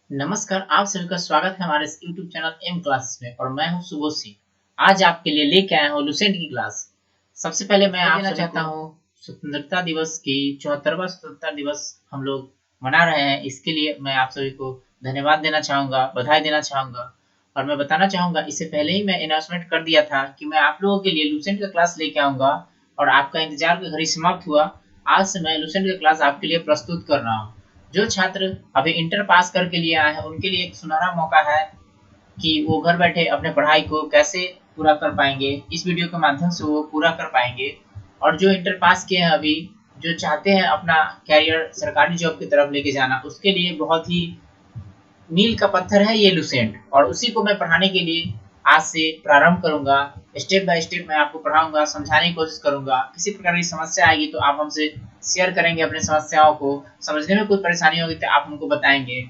नमस्कार, आप सभी का स्वागत है हमारे इस YouTube चैनल एम क्लासेस में और मैं हूं सुबोध सिंह। आज आपके लिए लेके आया हूं लुसेंट की क्लास। सबसे पहले मैं आप देना चाहता हूं स्वतंत्रता दिवस की 74वां स्वतंत्रता दिवस हम लोग मना रहे हैं। इसके लिए मैं आप सभी को धन्यवाद देना चाहूँगा, बधाई देना चाहूँगा और मैं बताना चाहूँगा इससे पहले ही मैं अनाउंसमेंट कर दिया था कि मैं आप लोगों के लिए लुसेंट का क्लास लेके आऊँगा और आपका इंतजार का घड़ी समाप्त हुआ। आज से मैं लुसेंट का क्लास आपके लिए प्रस्तुत कर रहा हूँ। जो छात्र अभी इंटर पास करके लिए आए हैं उनके लिए एक सुनहरा मौका है कि वो घर बैठे अपने पढ़ाई को कैसे पूरा कर पाएंगे। इस वीडियो के माध्यम से वो पूरा कर पाएंगे। और जो इंटर पास किए हैं अभी, जो चाहते हैं अपना कैरियर सरकारी जॉब की तरफ लेके जाना, उसके लिए बहुत ही मील का पत्थर है ये लुसेंट और उसी को मैं पढ़ाने के लिए आज से प्रारंभ करूंगा। स्टेप बाय स्टेप मैं आपको पढ़ाऊंगा, समझाने की कोशिश करूंगा। किसी प्रकार की समस्या आएगी तो आप हमसे शेयर करेंगे अपने समस्याओं को, समझने में कोई परेशानी होगी तो आप उनको बताएंगे।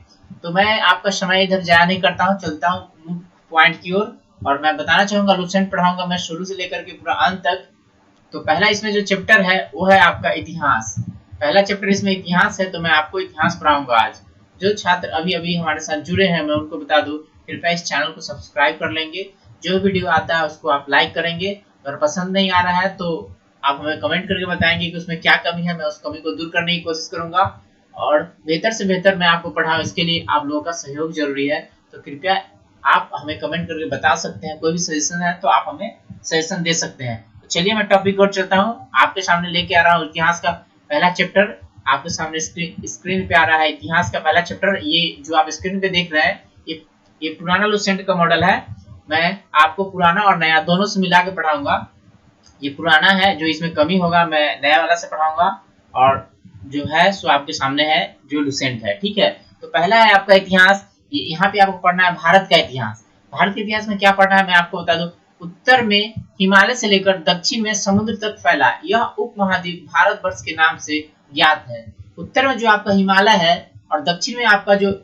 तो मैं आपका समय इधर जाया नहीं करता हूँ, चलता हूँ पॉइंट की ओर और मैं बताना चाहूंगा लुसेंट पढ़ाऊंगा मैं शुरू से लेकर के पूरा अंत तक। तो पहला इसमें जो चैप्टर है वो है आपका इतिहास। पहला चैप्टर इसमें इतिहास है, तो मैं आपको इतिहास पढ़ाऊंगा आज। जो छात्र अभी अभी हमारे साथ जुड़े हैं मैं उनको बता दूं, कृपया इस चैनल को सब्सक्राइब कर लेंगे। जो वीडियो आता है उसको आप लाइक करेंगे। अगर पसंद नहीं आ रहा है तो आप हमें कमेंट करके बताएंगे कि उसमें क्या कमी है, मैं उस कमी को दूर करने की कोशिश करूंगा और बेहतर से बेहतर मैं आपको पढ़ाऊं। इसके लिए आप लोगों का सहयोग जरूरी है, तो कृपया आप हमें कमेंट करके बता सकते हैं। कोई भी सजेशन है तो आप हमें सजेशन दे सकते हैं। तो चलिए मैं टॉपिक और चलता हूँ, आपके सामने लेके आ रहा हूँ इतिहास का पहला चैप्टर। आपके सामने स्क्रीन पे आ रहा है इतिहास का पहला चैप्टर। ये जो आप स्क्रीन पे देख रहे हैं ये पुराना लुसेंट का मॉडल है। मैं आपको पुराना और नया दोनों से मिला के पढ़ाऊंगा। ये पुराना है, जो इसमें कमी होगा मैं नया वाला से पढ़ाऊंगा और जो है सो आपके सामने है जो लुसेंट है। ठीक है, तो पहला है आपका इतिहास। यहाँ पे आपको पढ़ना है भारत का इतिहास। भारत के इतिहास में क्या पढ़ना है मैं आपको बता दूं। उत्तर में हिमालय से लेकर दक्षिण में समुद्र तक फैला यह उपमहाद्वीप भारतवर्ष के नाम से ज्ञात है। उत्तर में जो आपका हिमालय है और दक्षिण में आपका जो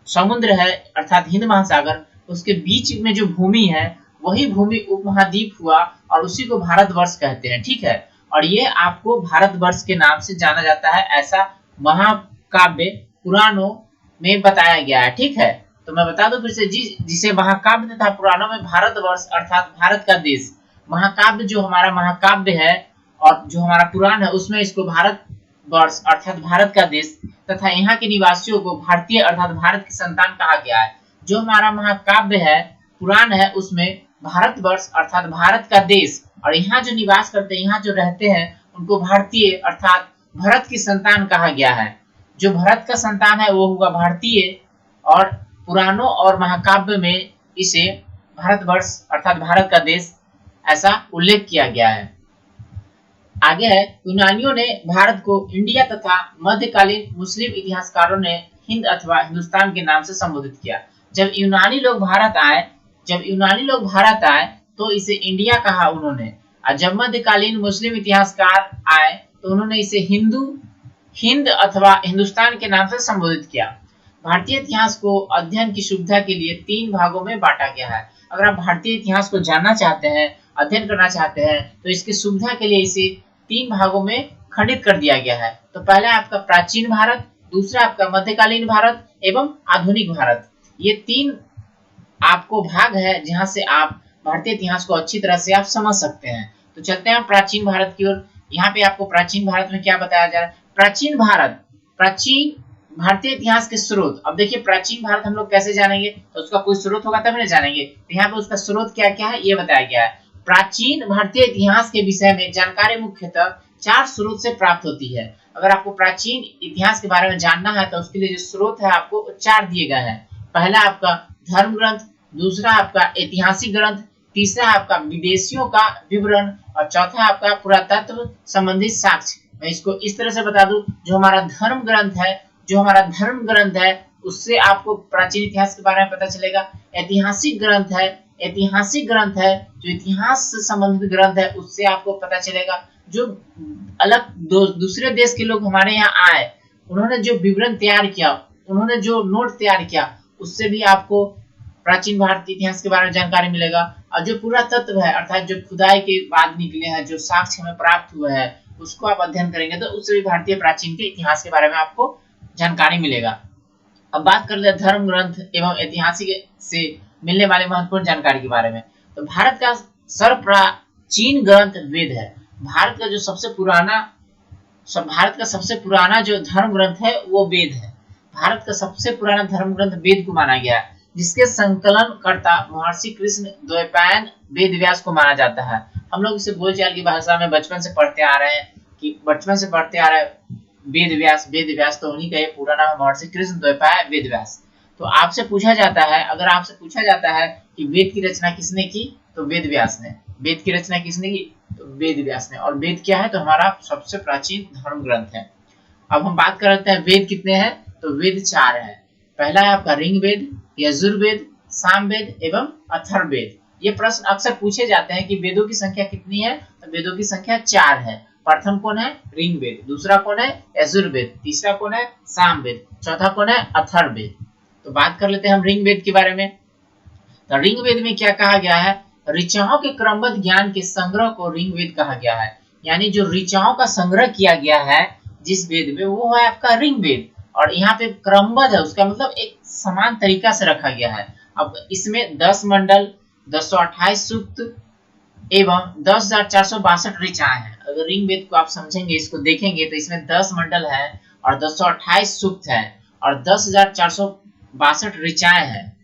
समुद्र है अर्थात हिंद महासागर, उसके बीच में जो भूमि है वही भूमि उपमहाद्वीप हुआ और उसी को भारतवर्ष कहते हैं। ठीक है, और ये आपको भारतवर्ष के नाम से जाना जाता है, ऐसा महाकाव्य पुराणों में बताया गया है। ठीक है, तो मैं बता दूं फिर से, जिसे महाकाव्य तथा पुराणों में भारतवर्ष अर्थात भारत का देश, महाकाव्य जो हमारा महाकाव्य है और जो हमारा पुराण है उसमें इसको भारत वर्ष अर्थात भारत का देश तथा यहाँ के निवासियों को भारतीय अर्थात भारत की संतान कहा गया है। जो हमारा महाकाव्य है पुराण है उसमें भारतवर्ष अर्थात भारत का देश और यहाँ जो निवास करते हैं, यहाँ जो रहते हैं उनको भारतीय अर्थात भारत की संतान कहा गया है। जो भारत का संतान है वो होगा भारतीय और पुराणों और महाकाव्य में इसे भारतवर्ष अर्थात भारत का देश ऐसा उल्लेख किया गया है। आगे है, यूनानियों ने भारत को इंडिया तथा मध्यकालीन मुस्लिम इतिहासकारों ने हिंद अथवा हिंदुस्तान के नाम से संबोधित किया। जब यूनानी लोग भारत आए तो इसे इंडिया कहा उन्होंने, और जब मध्यकालीन मुस्लिम इतिहासकार आए तो उन्होंने इसे हिंद अथवा हिंदुस्तान के नाम से संबोधित किया। भारतीय इतिहास को अध्ययन की सुविधा के लिए 3 भागों में बांटा गया है। अगर आप भारतीय इतिहास को जानना चाहते हैं, अध्ययन करना चाहते हैं, तो इसकी सुविधा के लिए इसे 3 भागों में खंडित कर दिया गया है। तो पहला आपका प्राचीन भारत, दूसरा आपका मध्यकालीन भारत एवं आधुनिक भारत। ये 3 आपको भाग है जहां से आप भारतीय इतिहास को अच्छी तरह से आप समझ सकते हैं। तो चलते हैं प्राचीन भारत की ओर। यहाँ पे आपको प्राचीन भारत में क्या बताया जा रहा है। प्राचीन भारतीय इतिहास के स्रोत। अब देखिए प्राचीन भारत हम लोग कैसे जानेंगे, तो उसका कोई स्रोत होगा तब ना जानेंगे। तो यहाँ पे उसका स्रोत क्या क्या है ये बताया गया है। प्राचीन भारतीय इतिहास के विषय में जानकारी मुख्यतः 4 स्रोत से प्राप्त होती है। अगर आपको प्राचीन इतिहास के बारे में जानना है तो उसके लिए जो स्रोत है आपको 4 दिए गए हैं। पहला आपका धर्म ग्रंथ, दूसरा आपका ऐतिहासिक ग्रंथ, तीसरा आपका विदेशियों का विवरण और चौथा आपका पुरातत्व संबंधित साक्ष्य। मैं इसको इस तरह से बता दूं, जो हमारा धर्म ग्रंथ है उससे आपको प्राचीन इतिहास के बारे में पता चलेगा। ऐतिहासिक ग्रंथ है जो इतिहास से संबंधित ग्रंथ है उससे आपको पता चलेगा। जो अलग दूसरे देश के लोग हमारे यहाँ आए, उन्होंने जो विवरण तैयार किया, उन्होंने जो नोट तैयार किया, उससे भी आपको प्राचीन भारतीय इतिहास के बारे में जानकारी मिलेगा। और जो पुरातत्व है अर्थात जो खुदाई के बाद निकले हैं, जो साक्ष्य हमें प्राप्त हुए हैं, उसको आप अध्ययन करेंगे तो उससे भी भारतीय प्राचीन के इतिहास के बारे में आपको जानकारी मिलेगा। अब बात कर लेते हैं धर्म ग्रंथ एवं ऐतिहासिक से मिलने वाले महत्वपूर्ण जानकारी के बारे में। तो भारत का सर्वप्राचीन ग्रंथ वेद है। भारत का सबसे पुराना जो धर्म ग्रंथ है वो वेद है। भारत का सबसे पुराना धर्म ग्रंथ वेद को माना गया है, जिसके संकलन कर्ता महर्षि कृष्ण द्वैपायन वेद व्यास को माना जाता है। हम लोग इसे बोलचाल की भाषा में बचपन से पढ़ते आ रहे हैं वेद व्यास तो उन्हीं का ये पूरा नाम महर्षि कृष्ण द्वैपायन वेद व्यास। तो आपसे पूछा जाता है, अगर आपसे पूछा जाता है कि वेद की रचना किसने की, तो वेद व्यास ने। वेद की रचना किसने की, तो वेद व्यास ने। और वेद क्या है, तो हमारा सबसे प्राचीन धर्म ग्रंथ है। अब हम बात करते हैं वेद कितने हैं, तो वेद 4 है। पहला है आपका ऋग्वेद, यजुर्वेद, सामवेद एवं अथर्ववेद। ये प्रश्न अक्सर पूछे जाते हैं कि वेदों की संख्या कितनी है, तो वेदों की संख्या 4 है। प्रथम कौन है, ऋग्वेद। दूसरा कौन है, यजुर्वेद। तीसरा कौन है, सामवेद। चौथा कौन है, अथर्ववेद। तो बात कर लेते हैं हम ऋग्वेद के बारे में। तो ऋग्वेद में क्या कहा गया है, ऋचाओं के क्रमबद्ध ज्ञान के संग्रह को ऋग्वेद कहा गया है। यानी जो ऋचाओं का संग्रह किया गया है जिस वेद में, वो है आपका ऋग्वेद। और यहाँ पे क्रमबद्ध है, उसका मतलब एक समान तरीका से रखा गया है। अब इसमें 10 मंडल, 228 सूक्त एवं 10,462 ऋचाएं हैं। अगर ऋग्वेद को आप समझेंगे, इसको देखेंगे, तो इसमें 10 मंडल है और 228 सूक्त है और 10,462 ऋचाएं हैं।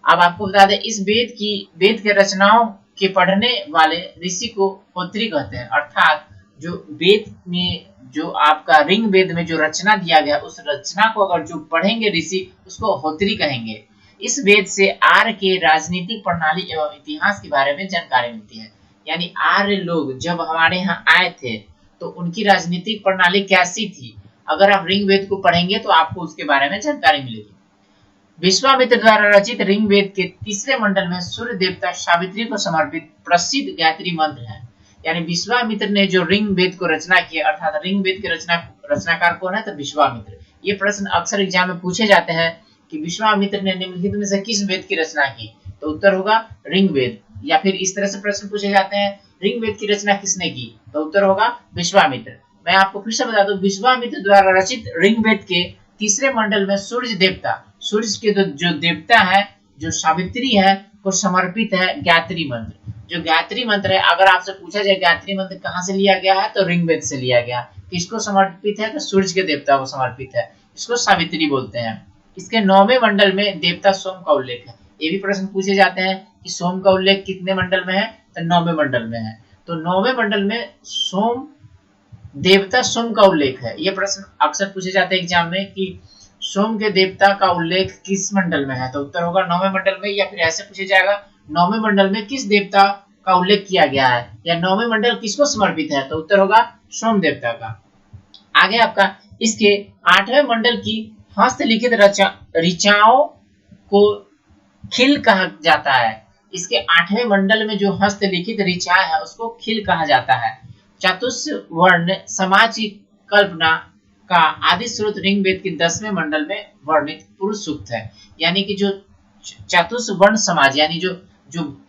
अब आपको बता दें, इस वेद के रचनाओं के पढ़ने वाले ऋषि को होत्री कहते हैं। अर्थात जो वेद में, जो आपका ऋग्वेद में जो रचना दिया गया, उस रचना को अगर जो पढ़ेंगे ऋषि, उसको होत्री कहेंगे। इस वेद से आर्य के राजनीतिक प्रणाली एवं इतिहास के बारे में जानकारी मिलती है। यानी आर्य लोग जब हमारे यहाँ आए थे तो उनकी राजनीतिक प्रणाली कैसी थी, अगर आप ऋग्वेद को पढ़ेंगे तो आपको उसके बारे में जानकारी मिलेगी। विश्वामित्र द्वारा रचित ऋग्वेद के तीसरे मंडल में सूर्य देवता सावित्री को समर्पित प्रसिद्ध गायत्री मंत्र है। यानी विश्वामित्र ने जो ऋग्वेद को रचना किया, अर्थात ऋग्वेद के रचनाकार कौन है, तो विश्वामित्र। ये प्रश्न अक्सर एग्जाम में पूछे जाते हैं कि विश्वामित्र ने निम्नलिखित में से किस वेद की रचना की, तो उत्तर होगा ऋग्वेद। या फिर इस तरह से प्रश्न पूछे जाते हैं, ऋग्वेद की रचना किसने की, तो उत्तर होगा विश्वामित्र। मैं आपको फिर से बता दूं, विश्वामित्र द्वारा रचित ऋग्वेद के तीसरे मंडल में सूर्य के जो देवता है, जो सावित्री है, को समर्पित है गायत्री मंत्र। जो गायत्री मंत्र है, अगर आपसे पूछा जाए गायत्री मंत्र कहाँ से लिया गया है, तो ऋग्वेद से लिया गया। किसको समर्पित है, तो सूर्य के देवता को समर्पित है, इसको सावित्री बोलते हैं। इसके 9वें मंडल में देवता सोम का उल्लेख है। ये भी प्रश्न पूछे जाते हैं कि सोम का उल्लेख कितने मंडल में है, तो 9वें मंडल में है। तो 9वें मंडल में देवता सोम का उल्लेख है। ये प्रश्न अक्सर पूछे जाते हैं एग्जाम में कि सोम के देवता का उल्लेख किस मंडल में है, तो उत्तर होगा 9वें मंडल में। या फिर ऐसे पूछे जाएगा, 9वें मंडल में किस देवता का उल्लेख किया गया है, या 9वें मंडल किसको समर्पित है, तो उत्तर होगा सोम देवता का। आगे आपका इसके 8वें मंडल की हस्तलिखित ऋचाओं को खिल कहा जाता है। इसके 8वें मंडल में जो हस्तलिखित ऋचाएं है, उसको खिल कहा जाता है। चतुष्वर्ण समाज की कल्पना का आदि स्रोत ऋग्वेद के 10वें मंडल में वर्णित पुरुष सूक्त है। यानी कि जो चतुष्वर्ण समाज, यानी जो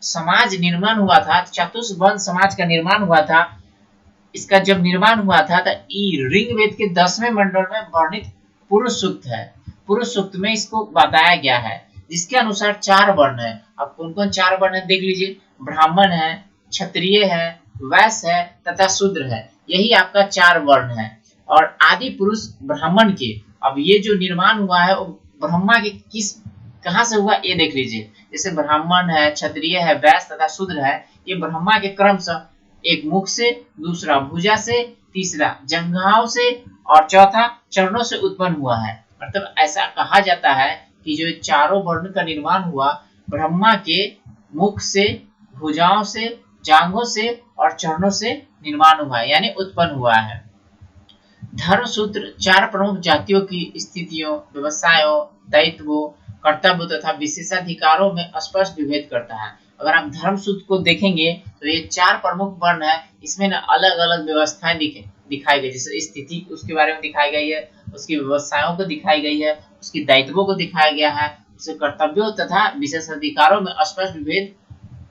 समाज निर्माण हुआ था, चतुष्वर्ण समाज का निर्माण हुआ था, इसका जब निर्माण हुआ था, तो ऋग्वेद के 10वें मंडल में वर्णित पुरुष सूक्त है। पुरुष सूक्त में इसको बताया गया है, जिसके अनुसार 4 वर्ण है। अब कौन कौन 4 वर्ण है देख लीजिए, ब्राह्मण है, क्षत्रिय है, वैश्य है तथा शूद्र है। यही आपका 4 वर्ण है। और आदि पुरुष ब्राह्मण के, अब ये जो निर्माण हुआ है वो ब्रह्मा के कहां से हुआ, ये देख लीजिए। जैसे ब्राह्मण है, क्षत्रिय है, वैश्य तथा शूद्र है, ये ब्रह्मा के क्रम से, एक मुख से, दूसरा भुजा से, तीसरा जंघाओं से और चौथा चरणों से उत्पन्न हुआ है। मतलब ऐसा कहा जाता है कि जो चारों वर्ण का निर्माण हुआ, ब्रह्मा के मुख से, भुजाओं से, जांघों से और चरणों से निर्माण हुआ है, यानी उत्पन्न हुआ है। धर्म सूत्र 4 प्रमुख जातियों की स्थितियों, व्यवसायों, दायित्वों, कर्तव्यों तथा विशेषाधिकारों में स्पष्ट विभेद करता है। अगर आप धर्म सूत्र को देखेंगे तो ये 4 प्रमुख वर्ण है, इसमें ना अलग अलग व्यवस्थाएं दिखाई गई, जैसे स्थिति उसके बारे में दिखाई गई है, उसकी व्यवसायों को दिखाई गई है, उसकी दायित्वों को दिखाया गया है, उसके कर्तव्यों तथा विशेषाधिकारों में स्पष्ट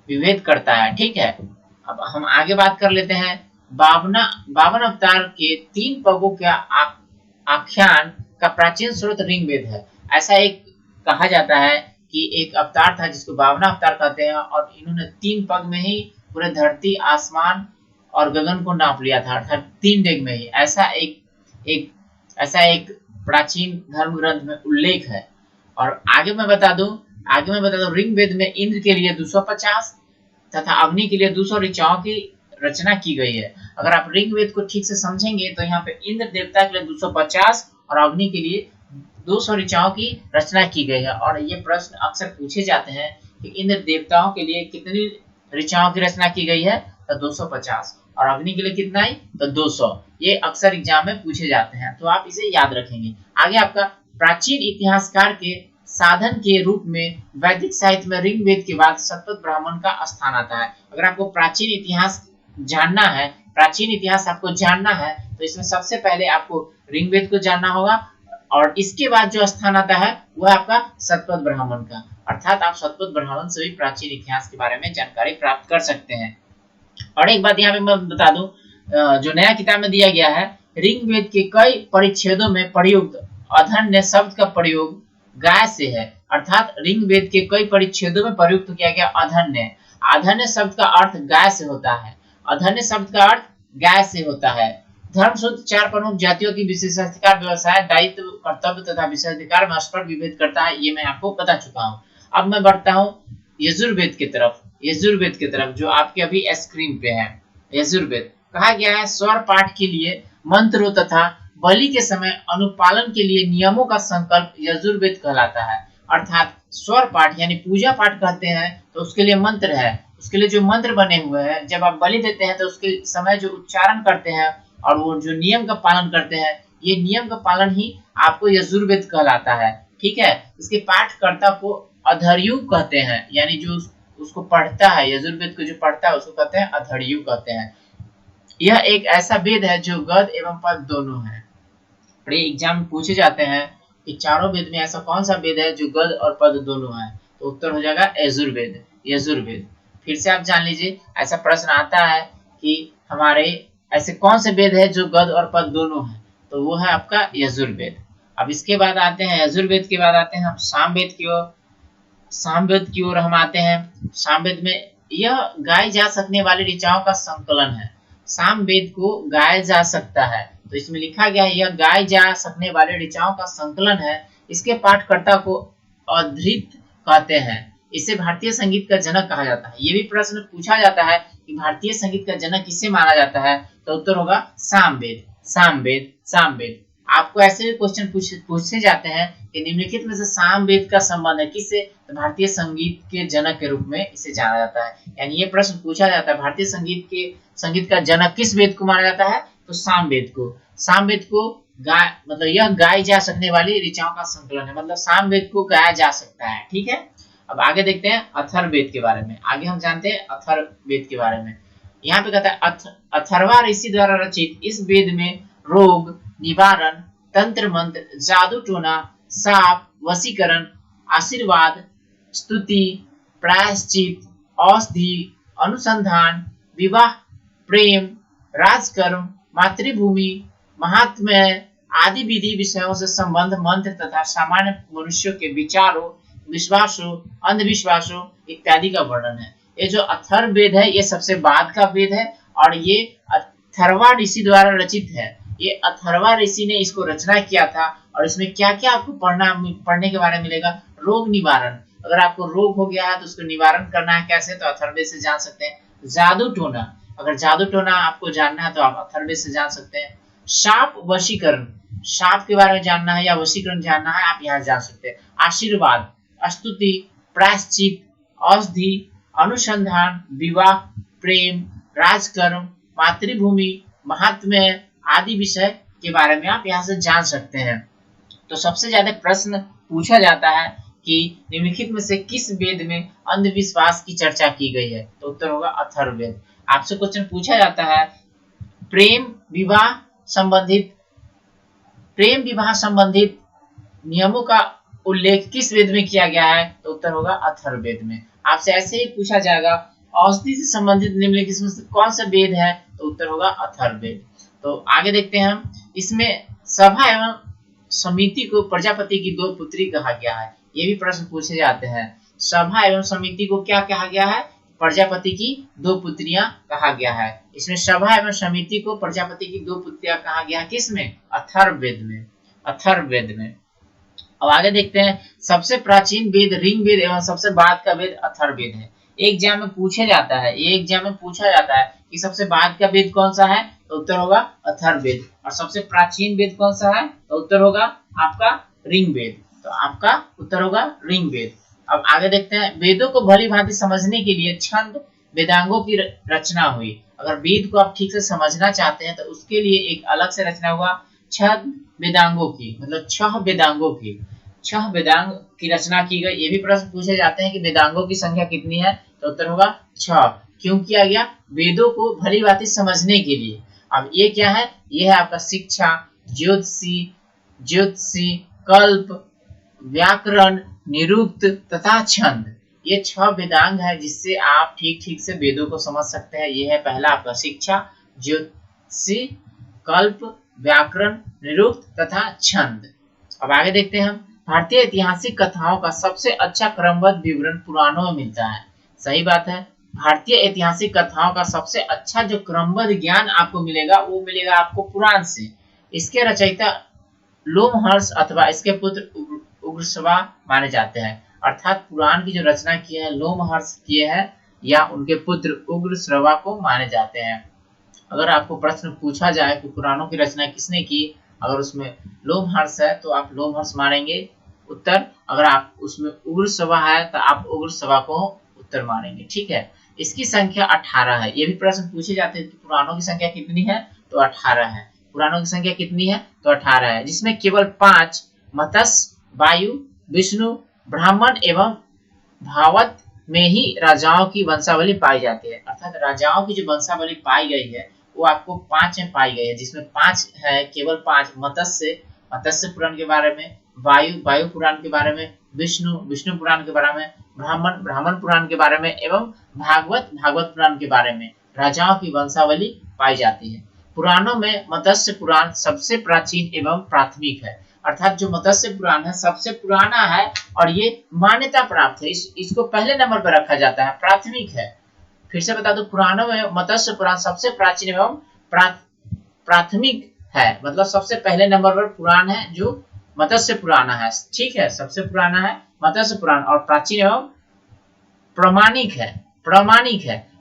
विभेद करता है। ठीक है, अब हम आगे बात कर लेते हैं। बावन अवतार के 3 पगों के आख्यान का प्राचीन स्रोत ऋग्वेद है। ऐसा एक कहा जाता है कि एक अवतार था जिसको बावना अवतार कहते हैं, और इन्होंने 3 पग में ही पूरे धरती, आसमान और गगन को नाप लिया था, अर्थात 3 डेग में ही। एक ऐसा एक प्राचीन धर्म ग्रंथ में उल्लेख है। और आगे मैं बता दूं ऋग्वेद में इंद्र के लिए 250 तथा अग्नि के लिए 200 ऋचाओं की रचना की गई है। अगर आप ऋग्वेद को ठीक से समझेंगे तो यहाँ पे इंद्र देवता के लिए 250 और अग्नि के लिए 200 ऋचाओं की रचना की गई है। और ये प्रश्न अक्सर पूछे जाते हैं कि इंद्र देवताओं के लिए कितनी ऋचाओं की रचना की गई है, तो 250, और अग्नि के लिए कितना है, तो 200। ये अक्सर एग्जाम में पूछे जाते हैं, तो आप इसे याद रखेंगे। आगे आपका प्राचीन इतिहासकार के साधन के रूप में वैदिक साहित्य में ऋग्वेद के बाद शतपथ ब्राह्मण का स्थान आता है। अगर आपको प्राचीन इतिहास जानना है, प्राचीन इतिहास आपको जानना है, तो इसमें सबसे पहले आपको ऋग्वेद को जानना होगा, और इसके बाद जो स्थान आता है वह आपका शतपथ ब्राह्मण का। अर्थात आप शतपथ ब्राह्मण से भी प्राचीन इतिहास के बारे में जानकारी प्राप्त कर सकते हैं। और एक बात यहाँ पे मैं बता दूं, जो नया किताब में दिया गया है, ऋग्वेद के कई परिच्छेदों में प्रयुक्त अधन्य शब्द का प्रयोग गाय से है। अर्थात ऋग्वेद के कई परिच्छेदों में प्रयुक्त किया गया अधन्य, अधन्य शब्द का अर्थ गाय से होता है। अधन्य शब्द का अर्थ गाय से होता है। धर्मसूत्र 4 प्रमुख जातियों की विशेषाधिकार, व्यवसाय, दायित्व, कर्तव्य तथा विशेषाधिकार में स्पष्ट विभेद करता है, ये मैं आपको बता चुका हूँ। अब मैं बढ़ता हूँ यजुर्वेद की तरफ। यजुर्वेद की तरफ जो आपके अभी स्क्रीन पे है, यजुर्वेद कहा गया है स्वर पाठ के लिए मंत्रों तथा बलि के समय अनुपालन के लिए नियमों का संकल्प यजुर्वेद कहलाता है। अर्थात स्वर पाठ यानी पूजा पाठ कहते हैं, तो उसके लिए मंत्र है, उसके लिए जो मंत्र बने हुए हैं, जब आप बलि देते हैं तो उसके समय जो उच्चारण करते हैं और वो जो नियम का पालन करते हैं, ये नियम का पालन ही आपको यजुर्वेद कहलाता है। ठीक है, इसके पाठकर्ता को अधर्यु कहते हैं, यानी जो उसको पढ़ता है, यजुर्वेद को जो पढ़ता है उसको कहते हैं अधर्यु कहते हैं। यह एक ऐसा वेद है जो गद एवं पद दोनों है। बड़े एग्जाम में पूछे जाते हैं कि चारों वेद में ऐसा कौन सा वेद है जो गद और पद दोनों है, तो उत्तर हो जाएगा यजुर्वेद। यजुर्वेद फिर से आप जान लीजिए, ऐसा प्रश्न आता है कि हमारे ऐसे कौन से वेद है जो गद और पद दोनों है, तो वो है आपका यजुर्वेद। अब इसके बाद आते हैं, यजुर्वेद के बाद आते हैं हम सामवेद की ओर। सामवेद की ओर हम आते हैं। सामवेद में यह गाई जा सकने वाली ऋचाओं का संकलन है। सामवेद को गाया जा सकता है, तो इसमें लिखा गया है यह गाय जा सकने वाले ऋचाओं का संकलन है। इसके पाठकर्ता को अधृत कहते हैं। इसे भारतीय संगीत का जनक कहा जाता है। ये भी प्रश्न पूछा जाता है कि भारतीय संगीत का जनक किसे माना जाता है, तो उत्तर होगा सामवेद। सामवेद सामवेद आपको ऐसे भी क्वेश्चन पूछे जाते हैं कि निम्नलिखित में से सामवेद का संबंध है किससे, तो भारतीय संगीत के जनक के रूप में इसे जाना जाता है। यानी ये प्रश्न पूछा जाता है भारतीय संगीत का जनक किस वेद को माना जाता है, तो सामवेद को। सामवेद को गाय मतलब यह गाई जा सकने वाली ऋचाओं का संकलन है, मतलब सामवेद को गाया जा सकता है। ठीक है, अब आगे देखते हैं अथर्ववेद के बारे में। आगे हम जानते हैं अथर्ववेद के बारे में। यहाँ पे कहता है अथर्वा ऋषि द्वारा रचित इस वेद में रोग निवारण, तंत्र मंत्र, जादू टोना, साप, वशीकरण, आशीर्वाद, स्तुति, प्रायश्चित, औषधि, अनुसंधान, विवाह, प्रेम, राजकर्म, मातृभूमि, महात्म्य आदि विधि विषयों से संबंध मंत्र तथा सामान्य मनुष्यों के विचारों, विश्वासों, अंधविश्वासों इत्यादि का वर्णन है। ये जो अथर्ववेद है ये सबसे बाद का वेद है, और ये अथर्वा ऋषि द्वारा रचित है। ये अथर्वा ऋषि ने इसको रचना किया था, और इसमें क्या क्या आपको पढ़ने के बारे में मिलेगा। रोग निवारण, अगर आपको रोग हो गया है तो उसको निवारण करना है कैसे, तो अथर्ववेद से जान सकते हैं। जादू टोना, अगर जादू टोना आपको जानना है तो आप अथर्ववेद से जान सकते हैं। शाप वशीकरण, शाप के बारे में जानना है या वशीकरण जानना है, आप यहाँ जान सकते हैं। आशीर्वाद, स्तुति, प्रायश्चित, औषधि, अनुसंधान, विवाह, प्रेम, राजकर्म, मातृभूमि, महात्म्य आदि विषय के बारे में आप यहाँ से जान सकते हैं। तो सबसे ज्यादा प्रश्न पूछा जाता है कि निम्नलिखित में से किस वेद में अंधविश्वास की चर्चा की गई है, तो उत्तर होगा अथर्ववेद। आपसे क्वेश्चन पूछा जाता है प्रेम विवाह संबंधित नियमों का उल्लेख किस वेद में किया गया है, तो उत्तर होगा अथर्ववेद में। आपसे ऐसे ही पूछा जाएगा औषधि से संबंधित निम्नलिखित में से कौन सा वेद है, तो उत्तर होगा अथर्ववेद। तो आगे देखते हैं हम, इसमें सभा एवं समिति को प्रजापति की दो पुत्री कहा गया है? ये भी प्रश्न पूछे जाते हैं। सभा एवं समिति को क्या कहा गया है? प्रजापति की दो पुत्रियां कहा गया है। इसमें सभा एवं समिति को प्रजापति की दो पुत्रियां कहा गया है किसमें? अथर्ववेद में। अथर्ववेद में। अब आगे देखते हैं, सबसे प्राचीन वेद ऋग्वेद एवं सबसे बाद का वेद अथर्ववेद है। एक एग्जाम में पूछा जाता है, ये एग्जाम में पूछा जाता है कि सबसे बाद का वेद कौन सा है, तो उत्तर होगा अथर्ववेद। और सबसे प्राचीन वेद कौन सा है, तो उत्तर होगा आपका ऋग्वेद। तो आपका उत्तर होगा ऋग्वेद। अब आगे देखते हैं, वेदों को भली भांति समझने के लिए छंद वेदांगों की रचना हुई। अगर वेद को आप ठीक से समझना चाहते हैं तो उसके लिए एक अलग से रचना हुआ छंद वेदांगों की, मतलब 6 वेदांगों की, 6 वेदांग की रचना की गई। ये भी प्रश्न पूछे जाते हैं कि वेदांगों की संख्या कितनी है, तो उत्तर होगा 6। क्यों किया गया? वेदों को भली भांति समझने के लिए। अब ये क्या है? ये है आपका शिक्षा, ज्योतिषी, कल्प, व्याकरण, निरुक्त तथा छंद। ये 6 वेदांग है जिससे आप ठीक ठीक से वेदों को समझ सकते हैं। ये है पहला आपका शिक्षा, ज्योतिषी, कल्प, व्याकरण, निरुक्त तथा छंद। अब आगे देखते हैं हम, भारतीय ऐतिहासिक कथाओं का सबसे अच्छा क्रमबद्ध विवरण पुराणों में मिलता है। सही बात है, भारतीय ऐतिहासिक कथाओं का सबसे अच्छा जो क्रमबद्ध ज्ञान आपको मिलेगा वो मिलेगा आपको पुराण से। इसके रचयिता लोमहर्ष अथवा इसके पुत्र उग्रश्रवा माने जाते हैं। अर्थात पुराण की जो रचना की है लोमहर्ष किए हैं या उनके पुत्र उग्रश्रवा को माने जाते हैं। अगर आपको प्रश्न पूछा जाए कि पुराणों की रचना किसने की, अगर उसमें लोमहर्ष है तो आप लोमहर्ष मानेंगे उत्तर। अगर आप उसमें उग्रश्रवा है तो आप उग्रश्रवा को उत्तर मानेंगे। ठीक है, इसकी संख्या 18 है। ये भी प्रश्न पूछे जाते हैं कि पुराणों की संख्या कितनी है, तो 18 है। पुराणों की संख्या कितनी है, तो 18 है, जिसमें केवल 5 मत्स्य, वायु, विष्णु, ब्राह्मण एवं भागवत में ही राजाओं की वंशावली पाई जाती है। अर्थात राजाओं की जो वंशावली पाई गई है वो आपको 5 में पाई गई है, जिसमें 5 है, केवल 5 मत्स्य पुराण के बारे में, वायु पुराण के बारे में, विष्णु पुराण के बारे में, ब्राह्मण पुराण के बारे में एवं भागवत पुराण के बारे में राजाओं की वंशावली पाई जाती है। पुराणों में मत्स्य पुराण सबसे प्राचीन एवं प्राथमिक है। अर्थात जो मत्स्य पुराण है सबसे पुराना है और ये मान्यता प्राप्त है। इसको पहले नंबर पर रखा जाता है, प्राथमिक है। फिर से बता दो, पुराणों में मत्स्य पुराण सबसे प्राचीन एवं प्राथमिक है, मतलब सबसे पहले नंबर पर पुराण है जो मत्स्य पुराण है। ठीक है, सबसे पुराना है मत्स्य पुराण और प्राचीन एवं प्रामाणिक है,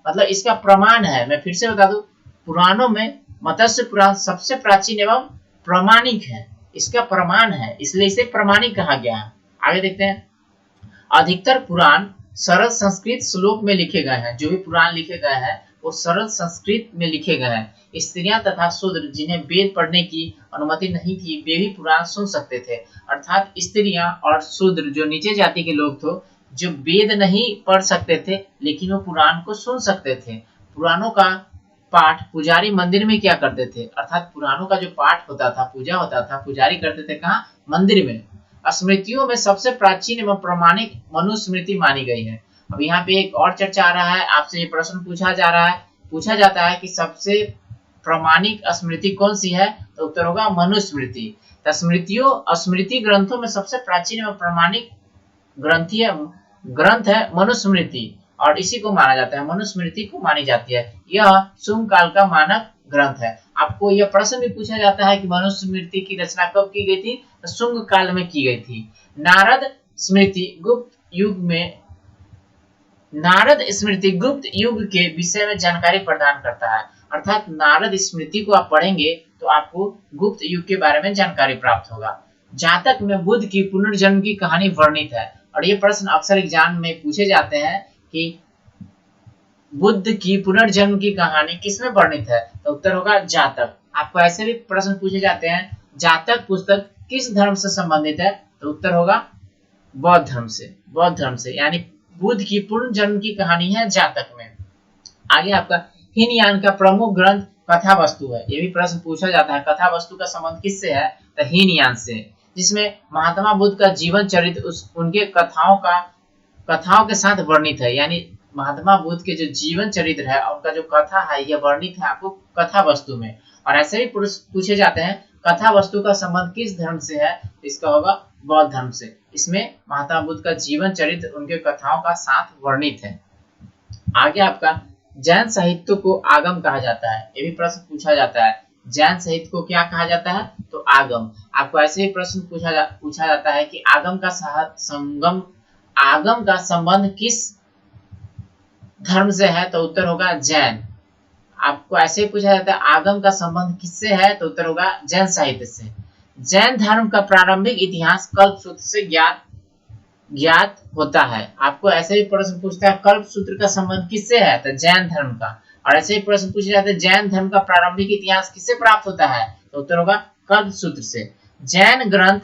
मतलब इसका प्रमाण है। मैं फिर से बता दूं, पुराणों में मत्स्य पुराण सबसे प्राचीन एवं प्रामाणिक है, इसका प्रमाण है, इसलिए इसे प्रामाणिक कहा गया है। आगे देखते हैं, अधिकतर पुराण सरल संस्कृत श्लोक में लिखे गए हैं। जो भी पुराण लिखे गए हैं वो सरल संस्कृत में लिखे गए हैं। स्त्रियां तथा शूद्र जिन्हें वेद पढ़ने की अनुमति नहीं थी वे भी पुराण सुन सकते थे। अर्थात स्त्रियां और शूद्र जो नीचे जाति के लोग थे जो वेद नहीं पढ़ सकते थे लेकिन वो पुराण को सुन सकते थे। पुराणों का पाठ पुजारी मंदिर में क्या करते थे, अर्थात पुराणों का जो पाठ होता था, पूजा होता था, पुजारी करते थे कहाँ, मंदिर में। स्मृतियों में सबसे प्राचीन एवं प्रमाणिक मनुस्मृति मानी गई है। अब यहाँ पे एक और चर्चा आ रहा है, आपसे ये प्रश्न पूछा जाता है कि सबसे प्रमाणिक स्मृति कौन सी है, तो उत्तर होगा मनुस्मृति। स्मृति ग्रंथों में सबसे प्राचीन एवं प्रमाणिक ग्रंथ है मनुस्मृति और इसी को माना जाता है, मनुस्मृति को मानी जाती है। यह शुंग काल का मानक ग्रंथ है। आपको यह प्रश्न भी पूछा जाता है कि मनुस्मृति की रचना कब की गई थी, तो शुंग काल में की गई थी। नारद स्मृति गुप्त युग के विषय में जानकारी प्रदान करता है। अर्थात नारद स्मृति को आप पढ़ेंगे तो आपको गुप्त युग के बारे में जानकारी प्राप्त होगा। जातक में बुद्ध की पुनर्जन्म की कहानी वर्णित है और ये प्रश्न अक्सर एग्जाम में पूछे जाते हैं कि बुद्ध की पुनर्जन्म की कहानी किसमें वर्णित है, तो उत्तर होगा जातक। आपको ऐसे भी प्रश्न पूछे जाते हैं, जातक पुस्तक किस धर्म से संबंधित है, तो उत्तर होगा बौद्ध धर्म से, यानी बुद्ध की पुनर्जन्म की कहानी है जातक में। आगे आपका हीनयान का प्रमुख ग्रंथ कथा वस्तु है। ये भी प्रश्न पूछा जाता है, कथा वस्तु का संबंध किससे है, तो हीनयान से, जिसमें महात्मा बुद्ध का जीवन चरित्र उनके कथाओं के साथ वर्णित है। यानी महात्मा बुद्ध के जो जीवन चरित्र है उनका जो कथा है यह वर्णित है आपको कथा वस्तु में। और ऐसे भी पूछे जाते हैं, कथा वस्तु का संबंध किस धर्म से है? इसका होगा बौद्ध धर्म से। इसमें महात्मा बुद्ध का जीवन चरित्र, उनके कथाओं का साथ वर्णित है। आगे आपका जैन साहित्य को आगम कहा जाता है, ये भी प्रश्न पूछा जाता है। जैन साहित्य को क्या कहा जाता है? तो आगम। आपको ऐसे ही प्रश्न पूछा जाता है कि आगम का संबंध किस धर्म से है? तो उत्तर होगा जैन। आपको ऐसे ही पूछा जाता है आगम का संबंध किससे है? तो उत्तर होगा जैन साहित्य से। जैन धर्म का प्रारंभिक इतिहास कल्पसूत्र से ज्ञात होता है। आपको ऐसे ही प्रश्न पूछता है कल्पसूत्र का संबंध किससे है? तो जैन धर्म का। और ऐसे ही प्रश्न पूछे जाते हैं जैन धर्म का प्रारंभिक इतिहास किससे प्राप्त होता है? तो उत्तर होगा कल्पसूत्र से। जैन ग्रंथ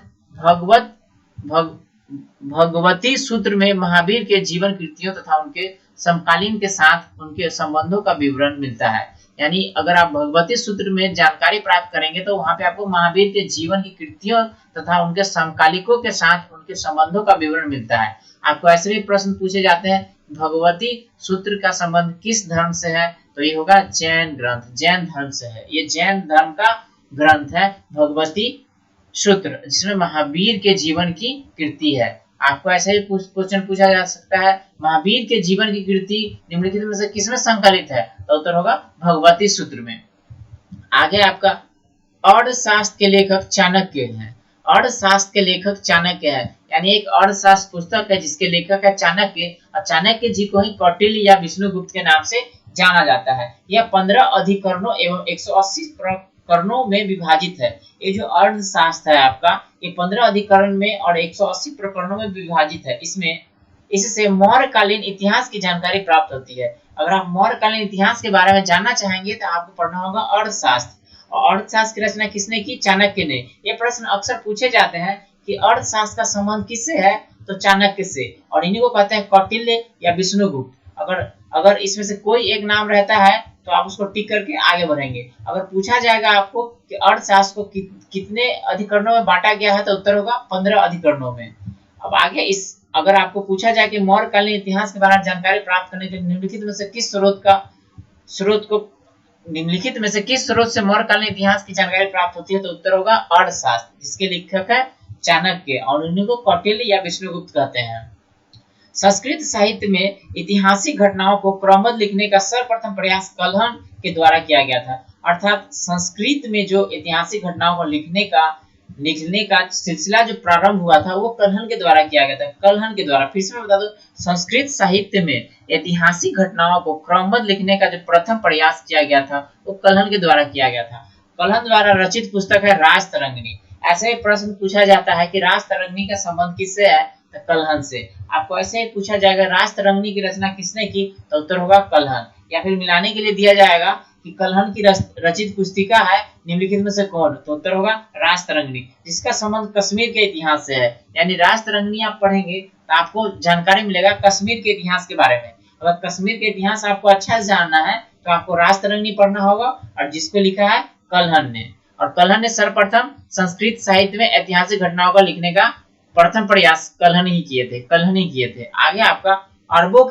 भगवती सूत्र में महावीर के जीवन कृतियों तथा उनके समकालीन के साथ उनके संबंधों का विवरण मिलता है। यानी अगर आप भगवती सूत्र में जानकारी प्राप्त करेंगे तो वहां पे आपको महावीर के जीवन की कृतियों तथा उनके समकालिकों के साथ उनके संबंधों का विवरण मिलता है। आपको ऐसे भी प्रश्न पूछे जाते हैं भगवती सूत्र का संबंध किस धर्म से है? तो ये होगा जैन ग्रंथ, जैन धर्म से है। ये जैन धर्म का ग्रंथ है भगवती सूत्र, जिसमें महावीर के जीवन की कृति है। आपको ऐसे ही क्वेश्चन पूछा जा सकता है महावीर के जीवन की कृति निम्नलिखित में से किसमें संकलित है? तो उत्तर होगा भगवती सूत्र में। आगे आपका अर्थशास्त्र के लेखक चाणक्य हैं। अर्थशास्त्र के लेखक चाणक्य है, यानी एक अर्थशास्त्र पुस्तक है जिसके लेखक है चाणक्य, और चाणक्य जी को ही कौटिल्य या विष्णुगुप्त के नाम से जाना जाता है। यह 15 अधिकरणों एवं 180 प्रकरणों में विभाजित है। ये जो अर्थशास्त्र है आपका, ये 15 अधिकरण में और 180 प्रकरणों में विभाजित है। इससे मौर्यकालीन इतिहास की जानकारी प्राप्त होती है। अगर आप मौर्यकालीन इतिहास के बारे में जानना चाहेंगे तो आपको पढ़ना होगा अर्थशास्त्र। और अर्थशास्त्र की रचना किसने की? चाणक्य ने। ये प्रश्न अक्सर पूछे जाते हैं कि अर्थशास्त्र का संबंध किससे है? तो चाणक्य से, और इन्हीं को कहते हैं कौटिल्य या विष्णुगुप्त। अगर इसमें से कोई एक नाम रहता है तो आप उसको टिक करके आगे बढ़ेंगे। अगर पूछा जाएगा आपको कि अर्थशास्त्र को कितने अधिकरणों में बांटा गया है, तो उत्तर होगा 15 अधिकरणों में। अब आगे अगर आपको पूछा जाए कि मौर्यकालीन इतिहास के बारे में जानकारी प्राप्त करने के लिए निम्नलिखित में से किस स्रोत से मौर्यकालीन इतिहास की जानकारी प्राप्त होती है? तो उत्तर होगा अर्थशास्त्र, जिसके लेखक है चाणक्य, और उन्हीं को कौटिल्य या विष्णुगुप्त कहते हैं। संस्कृत साहित्य में ऐतिहासिक घटनाओं को क्रमबद्ध लिखने का सर्वप्रथम प्रयास कलहन के द्वारा किया गया था। अर्थात संस्कृत में जो ऐतिहासिक घटनाओं को लिखने का सिलसिला जो प्रारंभ हुआ था वो कलहन के द्वारा किया गया था। कलहन के द्वारा, फिर से मैं बता दूं, संस्कृत साहित्य में ऐतिहासिक घटनाओं को क्रमबद्ध लिखने का जो प्रथम प्रयास किया गया था वो कलहन के द्वारा किया गया था। कलहन द्वारा रचित पुस्तक है राजतरंगिणी। ऐसे ही प्रश्न पूछा जाता है कि राजतरंगिणी का संबंध किससे है? तो कलहन से। आपको ऐसे ही पूछा जाएगा राजतरंगिणी की रचना किसने की? तो उत्तर होगा कलहन। या फिर मिलाने के लिए दिया जाएगा कि कलहन की रचित पुस्तिका है निम्नलिखित में से कौन? तो उत्तर होगा राजतरंगिणी, जिसका संबंध कश्मीर के इतिहास से है। यानी राजतरंगिणी आप पढ़ेंगे तो आपको जानकारी मिलेगा कश्मीर के इतिहास के बारे में। अगर कश्मीर के इतिहास आपको अच्छा से जानना है तो आपको राजतरंगिणी पढ़ना होगा, और जिसको लिखा है कलहन ने। और कलहन ने सर्वप्रथम संस्कृत साहित्य में ऐतिहासिक घटनाओं का लिखने का प्रथम प्रयास कलहन ही किए थे। आगे आपका अरबों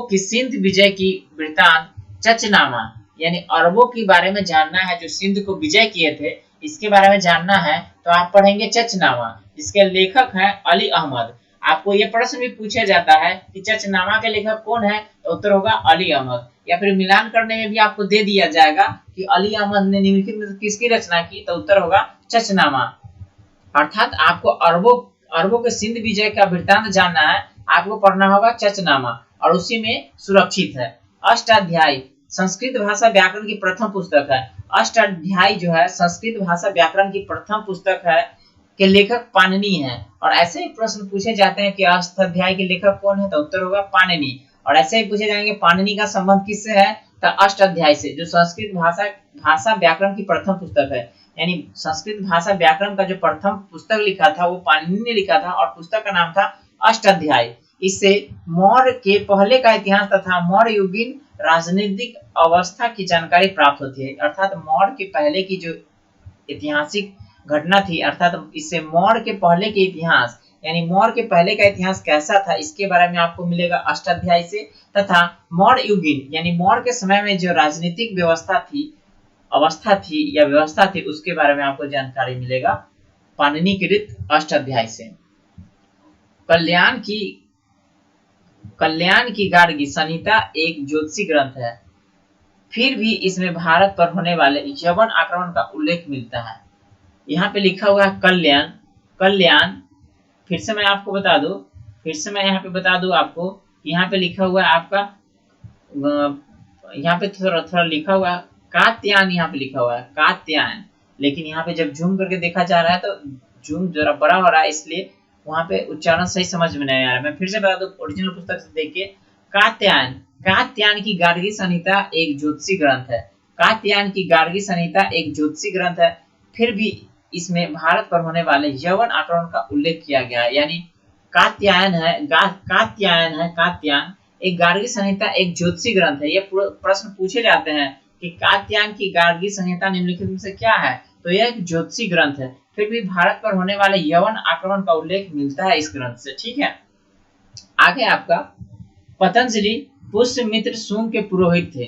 की सिंध विजय की वृत्तांत चचनामा, यानी अरबों के बारे में जानना है जो सिंध को विजय किए थे, इसके बारे में जानना है तो आप पढ़ेंगे चचनामा, जिसके लेखक हैं अली अहमद। आपको यह प्रश्न भी पूछा जाता है कि चचनामा के लेखक कौन है? तो उत्तर होगा अली अहमद। या फिर मिलान करने में भी आपको दे दिया जाएगा कि अली अहमद ने निम्नलिखित में किसकी रचना की? तो उत्तर होगा चचनामा। अर्थात आपको अरबों के सिंध विजय का वृत्तांत जानना है, आपको पढ़ना होगा चचनामा, और उसी में सुरक्षित है। अष्टाध्यायी संस्कृत भाषा व्याकरण की प्रथम पुस्तक है। अष्टाध्यायी जो है संस्कृत भाषा व्याकरण की प्रथम पुस्तक है, के लेखक पाणिनि है। और ऐसे ही प्रश्न पूछे जाते हैं कि अष्टाध्यायी के लेखक कौन है? तो उत्तर होगा पाणिनि। और ऐसे ही पूछे जाएंगे पाणिनि का संबंध किससे है? तो अष्टाध्यायी से, जो संस्कृत भाषा व्याकरण की प्रथम पुस्तक है। यानी संस्कृत भाषा व्याकरण का जो प्रथम पुस्तक लिखा था वो पाणिनि ने लिखा था, और पुस्तक का नाम था अष्टाध्यायी। इससे मौर्य के पहले का इतिहास तथा मौर्य युगीन राजनीतिक अवस्था की जानकारी प्राप्त होती है। अर्थात मौर्य के पहले की जो ऐतिहासिक घटना थी, अर्थात इससे मौर्य के पहले के इतिहास, यानी मौर्य के पहले का इतिहास कैसा था, इसके बारे में आपको मिलेगा अष्टाध्यायी से। तथा मौर्य युगीन, यानी मौर्य के समय में जो राजनीतिक व्यवस्था थी अवस्था थी या व्यवस्था थी उसके बारे में आपको जानकारी मिलेगा पाणिनि कृत अष्टाध्यायी से। कल्याण की गार्गी संहिता एक ज्योतिषी ग्रंथ है, फिर भी इसमें भारत पर होने वाले यवन आक्रमण का उल्लेख मिलता है। यहाँ पे लिखा हुआ है कल्याण। कल्याण फिर से मैं आपको बता दूं, फिर से मैं यहाँ पे बता दूं आपको, यहाँ पे लिखा हुआ है आपका, यहाँ पे थोड़ा थोड़ा लिखा हुआ है कात्यायन, यहाँ पे लिखा हुआ है कात्यायन, लेकिन यहाँ पे जब जूम करके देखा जा रहा है तो जूम जरा बड़ा हो रहा है, इसलिए वहां पे उच्चारण सही समझ में नहीं आ रहा है। मैं फिर से बता दूं, ओरिजिनल पुस्तक से देखिए, कात्यायन। कात्यायन की गार्गी संहिता एक ज्योतिषी ग्रंथ है। कात्यायन की गार्गी संहिता एक ज्योतिषी ग्रंथ है, फिर भी इसमें भारत पर होने वाले यवन आक्रमण का उल्लेख किया गया है। यानी कात्यायन है, कात्यायन है, कात्यायन एक गार्गी संहिता एक ज्योतिषी ग्रंथ है। ये प्रश्न पूछे जाते हैं कि कात्यायन की गार्गी संहिता निम्नलिखित में से क्या है, तो यह एक ज्योतिषी ग्रंथ है, फिर भी भारत पर होने वाले यवन आक्रमण का उल्लेख मिलता है इस ग्रंथ से। ठीक है, आगे आपका पतंजलि पुष्यमित्र शुंग के पुरोहित थे।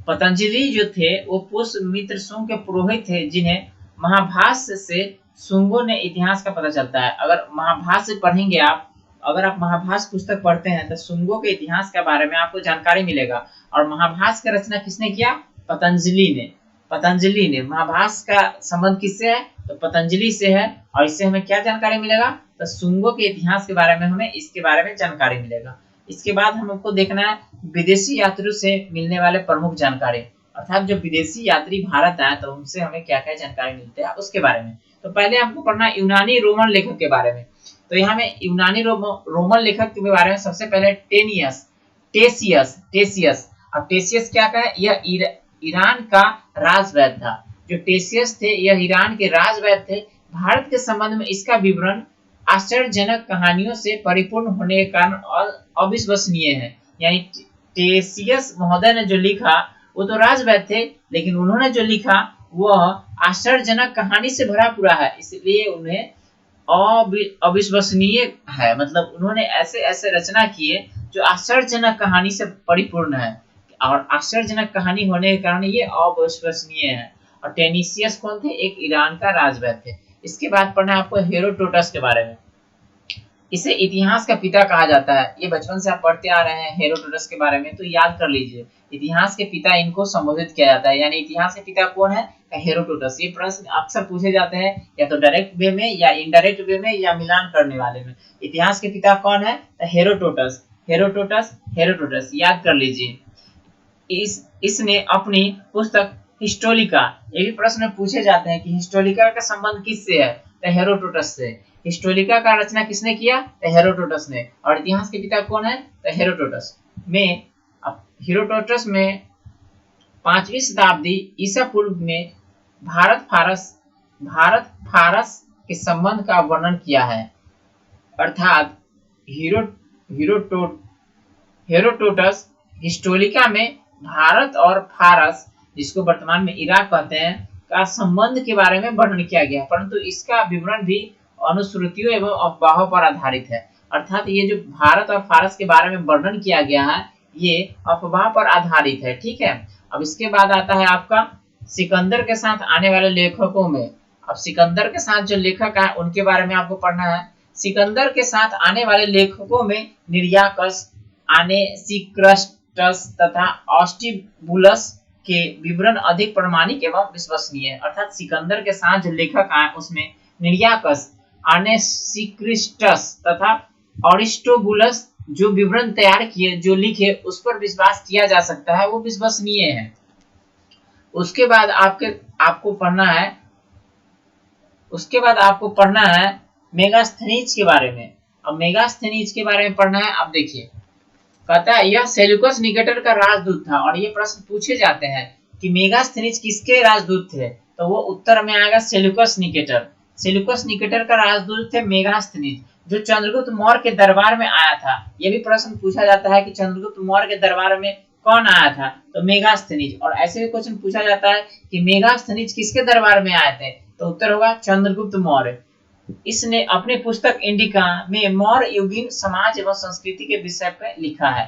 पतंजलि जो थे वो पुष्यमित्र शुंग के पुरोहित थे, जिन्हें महाभाष्य से शुंगों ने इतिहास का पता चलता है। अगर महाभाष्य पढ़ेंगे आप, अगर आप महाभाष्य पुस्तक पढ़ते हैं तो शुंगों के इतिहास के बारे में आपको जानकारी मिलेगा। और महाभाष्य का रचना किसने किया? पतंजलि ने। पतंजलि ने। महाभाष्य का संबंध किससे है? तो पतंजलि से है। और इससे हमें क्या जानकारी मिलेगा? तो शुंगों के इतिहास के बारे में हमें इसके बारे में जानकारी मिलेगा। इसके बाद हमको देखना है विदेशी यात्रियों से मिलने वाले प्रमुख जानकारी, अर्थात जो विदेशी यात्री भारत आए तो उनसे हमें क्या क्या जानकारी मिलती है उसके बारे में। तो पहले हमको पढ़ना है यूनानी रोमन लेखक के बारे में। तो यहाँ में यूनानी रोमन लेखक के बारे में सबसे पहले टेसियस। अब टेसियस क्या का है? यह ईरान का राजवैद्य था। जो टेसियस थे यह ईरान के राजवैद्य थे। भारत के संबंध में इसका विवरण आश्चर्यजनक कहानियों से परिपूर्ण होने के कारण अविश्वसनीय है। यानी टेसियस महोदय ने जो लिखा वो तो राजवैद्य थे, लेकिन उन्होंने जो लिखा वह आश्चर्यजनक कहानी से भरा पूरा है, इसलिए उन्हें अविश्वसनीय है। मतलब उन्होंने ऐसे ऐसे रचना किए जो आश्चर्यजनक कहानी से परिपूर्ण है, और आश्चर्यजनक कहानी होने के कारण ये अविश्वसनीय है। और टेनिसियस कौन थे? एक ईरान का राजवैद्य थे। इसके बाद पढ़ना है आपको हेरोडोटस के बारे में। इसे इतिहास का पिता कहा जाता है। ये बचपन से आप पढ़ते आ रहे हैं हेरोडोटस के बारे में, तो याद कर लीजिए, इतिहास के पिता इनको संबोधित किया जाता है। यानी इतिहास के पिता कौन है? हेरोडोटस। ये प्रश्न अक्सर पूछे जाते हैं, या तो डायरेक्ट वे में या इनडायरेक्ट वे में या मिलान करने वाले में। इतिहास के पिता कौन है? हेरोडोटस। हेरोडोटस याद कर लीजिए। इसने अपनी पुस्तक हिस्टोरिका, ये भी प्रश्न पूछे जाते हैं कि हिस्टोरिका का संबंध किससे है? तो हेरोडोटस से। हिस्टोरिका का रचना किसने किया? तो हेरोडोटस ने। और इतिहास के पिता कौन है? तो हेरोडोटस। हेरोडोटस में 5वीं शताब्दी ईसा पूर्व में भारत फारस के संबंध का वर्णन किया है। अर्थात हेरोडोटस हिस्टोरिका में भारत और फारस, जिसको वर्तमान में इराक कहते हैं, का संबंध के बारे में वर्णन किया गया, परंतु इसका विवरण भी अनुश्रुतियों एवं अफवाहों पर आधारित है। अर्थात ये जो भारत और फारस के बारे में वर्णन किया गया है ये अफवाह पर आधारित है। ठीक है, अब इसके बाद आता है आपका सिकंदर के साथ आने वाले लेखकों में। अब सिकंदर के साथ जो लेखक है उनके बारे में आपको पढ़ना है। सिकंदर के साथ आने वाले लेखकों में निर्याकस, आनेसिक्रस्टस तथा ऑस्टिबुलस के विवरण अधिक प्रमाणिक एवं विश्वसनीय है। अर्थात सिकंदर के साथ जो लेखक आए उसमें निर्याकस, आनेसिक्रिस्टस तथा ऑरिस्टोबुलस जो विवरण तैयार किए, जो लिखे, उस पर विश्वास किया जा सकता है, वो विश्वसनीय है। उसके बाद आपको पढ़ना है मेगास्थनीज के बारे में। अब मेगास्थनीज के बारे में पढ़ना है। अब देखिए, कहता है यह सेल्यूकस निकेटर का राजदूत था। और ये प्रश्न पूछे जाते हैं कि मेगास्थनीज किसके राजदूत थे, तो वो उत्तर में आएगा सेल्यूकस निकेटर। सेल्यूकस निकेटर का राजदूत थे मेगास्थनीज, जो चंद्रगुप्त मौर्य के दरबार में आया था। यह भी प्रश्न पूछा जाता है कि चंद्रगुप्त मौर्य के दरबार में कौन आया था, तो मेगास्थनीज। और ऐसे भी क्वेश्चन पूछा जाता है कि मेगास्थनीज किसके दरबार में आए थे, तो उत्तर होगा चंद्रगुप्त मौर्य। इसने अपनी पुस्तक इंडिका में मौर्य युगीन समाज एवं संस्कृति के विषय पर लिखा है।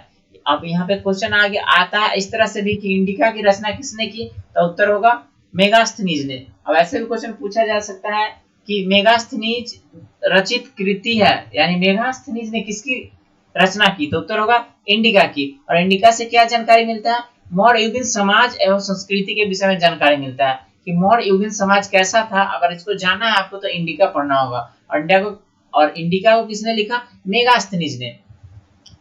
अब यहाँ पे क्वेश्चन आगे आता है इस तरह से भी कि इंडिका की रचना किसने की, तो उत्तर होगा मेगास्थनीज ने। अब ऐसे भी क्वेश्चन पूछा जा सकता है कि मेगास्थनीज रचित कृति है, यानी मेगास्थनीज ने किसकी रचना की, तो उत्तर होगा इंडिका की। और इंडिका से क्या जानकारी मिलता है, मौर्य युगीन समाज एवं संस्कृति के विषय में जानकारी मिलता है कि मौर्य युगीन समाज कैसा था। अगर इसको जानना है आपको तो इंडिका पढ़ना होगा। और इंडिका को किसने लिखा, मेगास्थनीज ने।